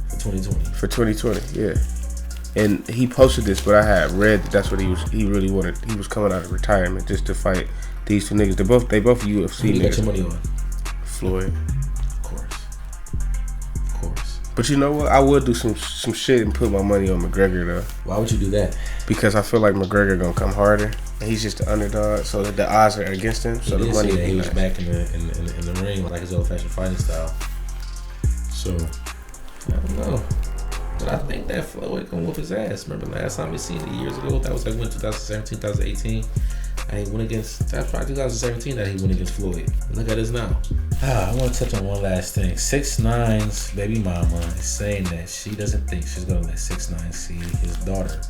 For 2020. For 2020, yeah. And he posted this, but I had read that that's what he really wanted. He was coming out of retirement just to fight these 2 niggas. They both UFC Who you niggas. got your money on? Floyd. Of course. But you know what? I would do some shit and put my money on McGregor though. Why would you do that? Because I feel like McGregor gonna come harder, and he's just the underdog, so that the odds are against him. So the money. He was back in the ring like his old fashioned fighting style. So I don't know, but I think that Floyd gonna whoop his ass. Remember last time we seen it years ago? That was like when 2017, 2018. And he went against. That's probably 2017 that he went against Floyd. Look at us now. I want to touch on one last thing. 6ix9ine's baby mama is saying that she doesn't think she's gonna let 6ix9ine see his daughter.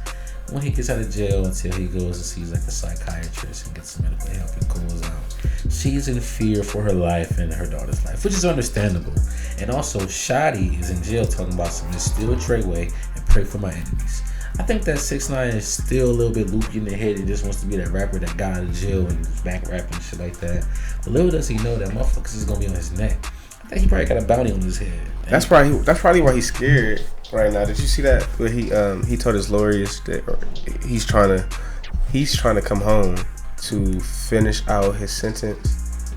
when he gets out of jail until he goes and sees like a psychiatrist and gets some medical help and goes out. She's in fear for her life and her daughter's life, which is understandable. And also, Shotty is in jail talking about some just steal a Treyway and pray for my enemies. I think that 6ix9ine is still a little bit loopy in the head. He just wants to be that rapper that got out of jail and is back rapping and shit like that. But little does he know that motherfuckers is gonna be on his neck. I think he probably got a bounty on his head. That's probably why he's scared right now. Did you see that? Where he told his lawyers that he's trying to come home to finish out his sentence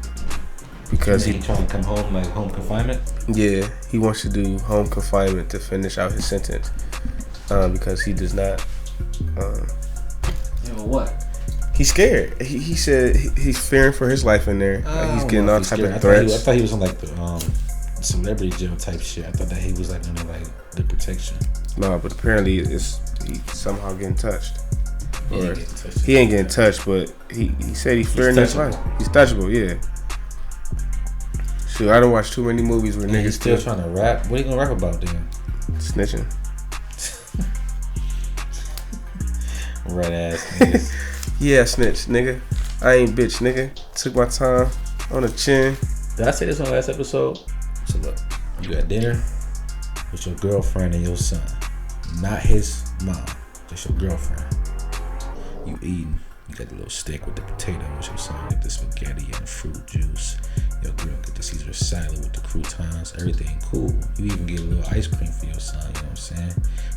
because he's trying to come home like home confinement. Yeah, he wants to do home confinement to finish out his sentence because he does not. What? He's scared. He said he's fearing for his life in there. Like he's getting all type of threats. I thought he was on like the celebrity jail type shit. I thought that he was like under like the protection. No, but apparently he's somehow getting touched. He ain't getting touched, but he said he's fearing his life. He's touchable, yeah. Shoot, I don't watch too many movies where niggas he's still trying to rap. What are you gonna rap about then? Snitching. Right ass niggas. Yeah, snitch, nigga. I ain't bitch, nigga. Took my time on the chin. Did I say this on the last episode? So look, you got dinner with your girlfriend and your son. Not his mom, just your girlfriend. You eating. You got the little steak with the potato with your son. Get the spaghetti and fruit juice. Your girl get the Caesar salad with the croutons. Everything cool. You even get a little ice cream for your son. You know what I'm saying?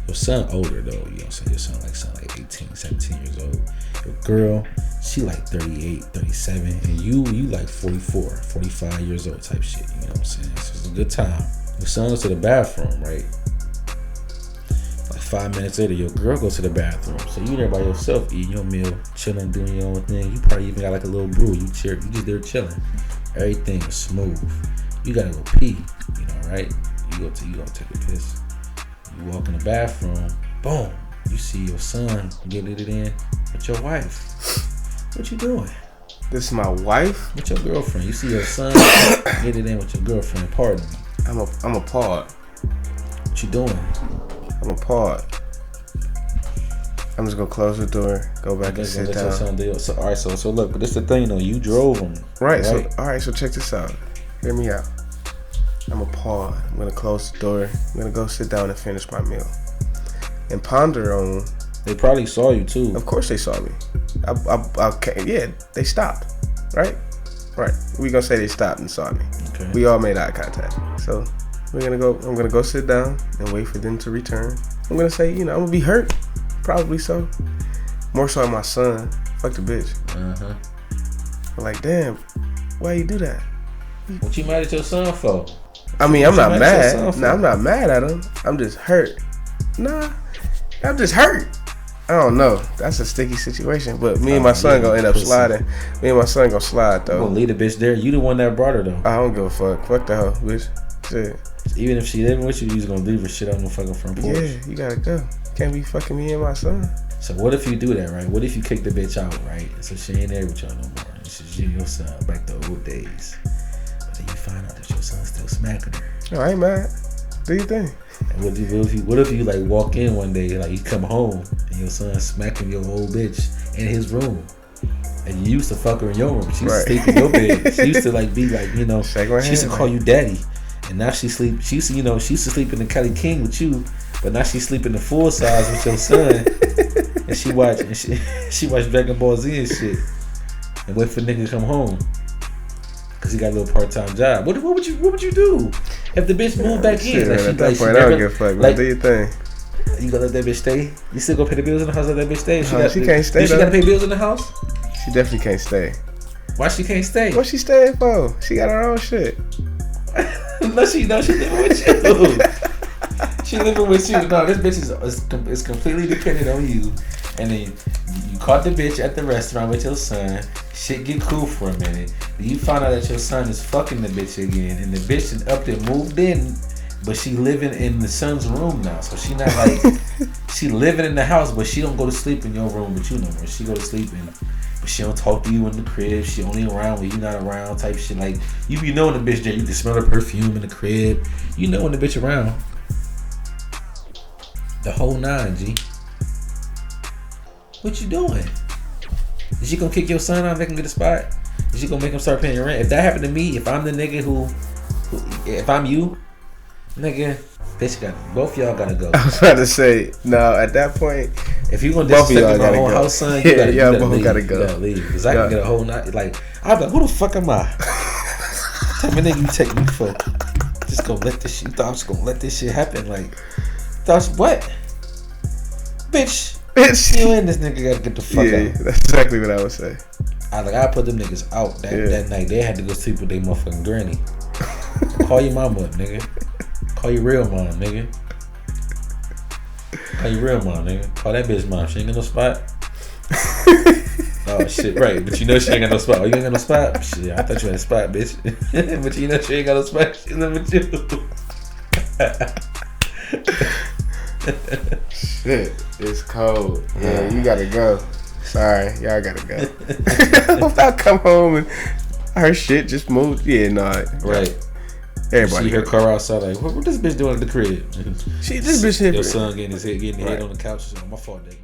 Your son older though. You know what I'm saying? Your son like 18, 17 years old. Your girl, she like 38, 37. And you like 44, 45 years old type shit. You know what I'm saying? So it's a good time. Your son goes to the bathroom, right? 5 minutes later, your girl goes to the bathroom. So you there by yourself, eating your meal, chilling, doing your own thing. You probably even got like a little brew. You just there chilling. Everything is smooth. You gotta go pee, you know, right? You gonna take a piss. You walk in the bathroom, boom. You see your son getting it in with your wife. What you doing? This is my wife? With your girlfriend. You see your son get it in with your girlfriend. Pardon me. I'm appalled. What you doing? I'm appalled. I'm just gonna close the door, go back and sit down. So, all right, so look, but this the thing though. You drove him, right? So all right, so check this out. Hear me out. I'm appalled. I'm gonna close the door. I'm gonna go sit down and finish my meal, and ponder on. They probably saw you too. Of course they saw me. Yeah, they stopped. Right. We gonna say they stopped and saw me. Okay. We all made eye contact. So. I'm gonna go sit down and wait for them to return. I'm gonna say, I'm gonna be hurt. Probably so. More so on my son. Fuck the bitch. Uh-huh. I'm like, damn, why you do that? What you mad at your son for? I mean, I'm not mad. Nah, I'm not mad at him. I'm just hurt. Nah, I'm just hurt. I don't know. That's a sticky situation. But me and my son gonna end up sliding. Me and my son gonna slide though. You gonna leave the bitch there. You the one that brought her though. I don't give a fuck. Fuck the hoe, bitch. Shit. Even if she living with you, just gonna leave her shit on the fucking front porch. Yeah, you gotta go. Can't be fucking me and my son. So what if you do that, right? What if you kick the bitch out, right? So she ain't there with y'all no more. It's just you and your son back to old days. But then you find out that your son's still smacking her. Oh, I ain't mad. Do your thing. And what if you like walk in one day, like you come home and your son's smacking your old bitch in his room? And you used to fuck her in your room, but she used to sleep in your bed. She used to like be like, she used to call you daddy. And now she used to sleep in the Kelly King with you, but now she sleep in the full size with your son. And she watch Dragon Ball Z and shit, and wait for nigga to come home, cause he got a little part-time job. What would you do if the bitch moved back in? At that point, I don't give a fuck. Like, do your thing. You gonna let that bitch stay? You still gonna pay the bills in the house? Let that bitch stay? She can't stay. She gotta pay bills in the house. She definitely can't stay. Why she can't stay? What she staying for? She got her own shit. No, she living with you. She living with you. No, this bitch is completely dependent on you. And then you caught the bitch at the restaurant with your son. Shit get cool for a minute. Then you find out that your son is fucking the bitch again, and the bitch is up there moved in, but she living in the son's room now. So she not like she living in the house, but she don't go to sleep in your room with you no more. She go to sleep in. But she don't talk to you in the crib. She only around when you not around type shit. Like, you be knowing the bitch there. You can smell her perfume in the crib. You know when the bitch around. The whole 9, G. What you doing? Is she gonna kick your son out and make him get a spot? Is she gonna make him start paying your rent? If that happened to me, if I'm the nigga who if I'm you, nigga, bitch, both y'all gotta go. I was about to say, no, at that point, if you gonna disrespect my own house, son, you gotta leave. Gotta go. You gotta leave. Because I can get a whole night. Like, I'm like, who the fuck am I? What type of nigga you take me for? Just gonna let this shit, you thought I was gonna let this shit happen? Like, what? Bitch, you and this nigga gotta get the fuck out. Yeah, that's exactly what I would say. I put them niggas out that night. They had to go sleep with their motherfucking granny. Call your mama up, nigga. Call your real mom, nigga. Call your real mom, nigga. Call that bitch mom. She ain't got no spot. Oh shit, right. But you know she ain't got no spot. Oh, you ain't got no spot? Shit, I thought you had a spot, bitch. But you know she ain't got no spot. She live with you. Shit, it's cold. Yeah, you gotta go. Sorry, y'all gotta go. If I come home and her shit just moved, right. Everybody see her car outside like, what this bitch doing at the crib? This bitch here. Your son getting his head on the couch. My fault, Dave.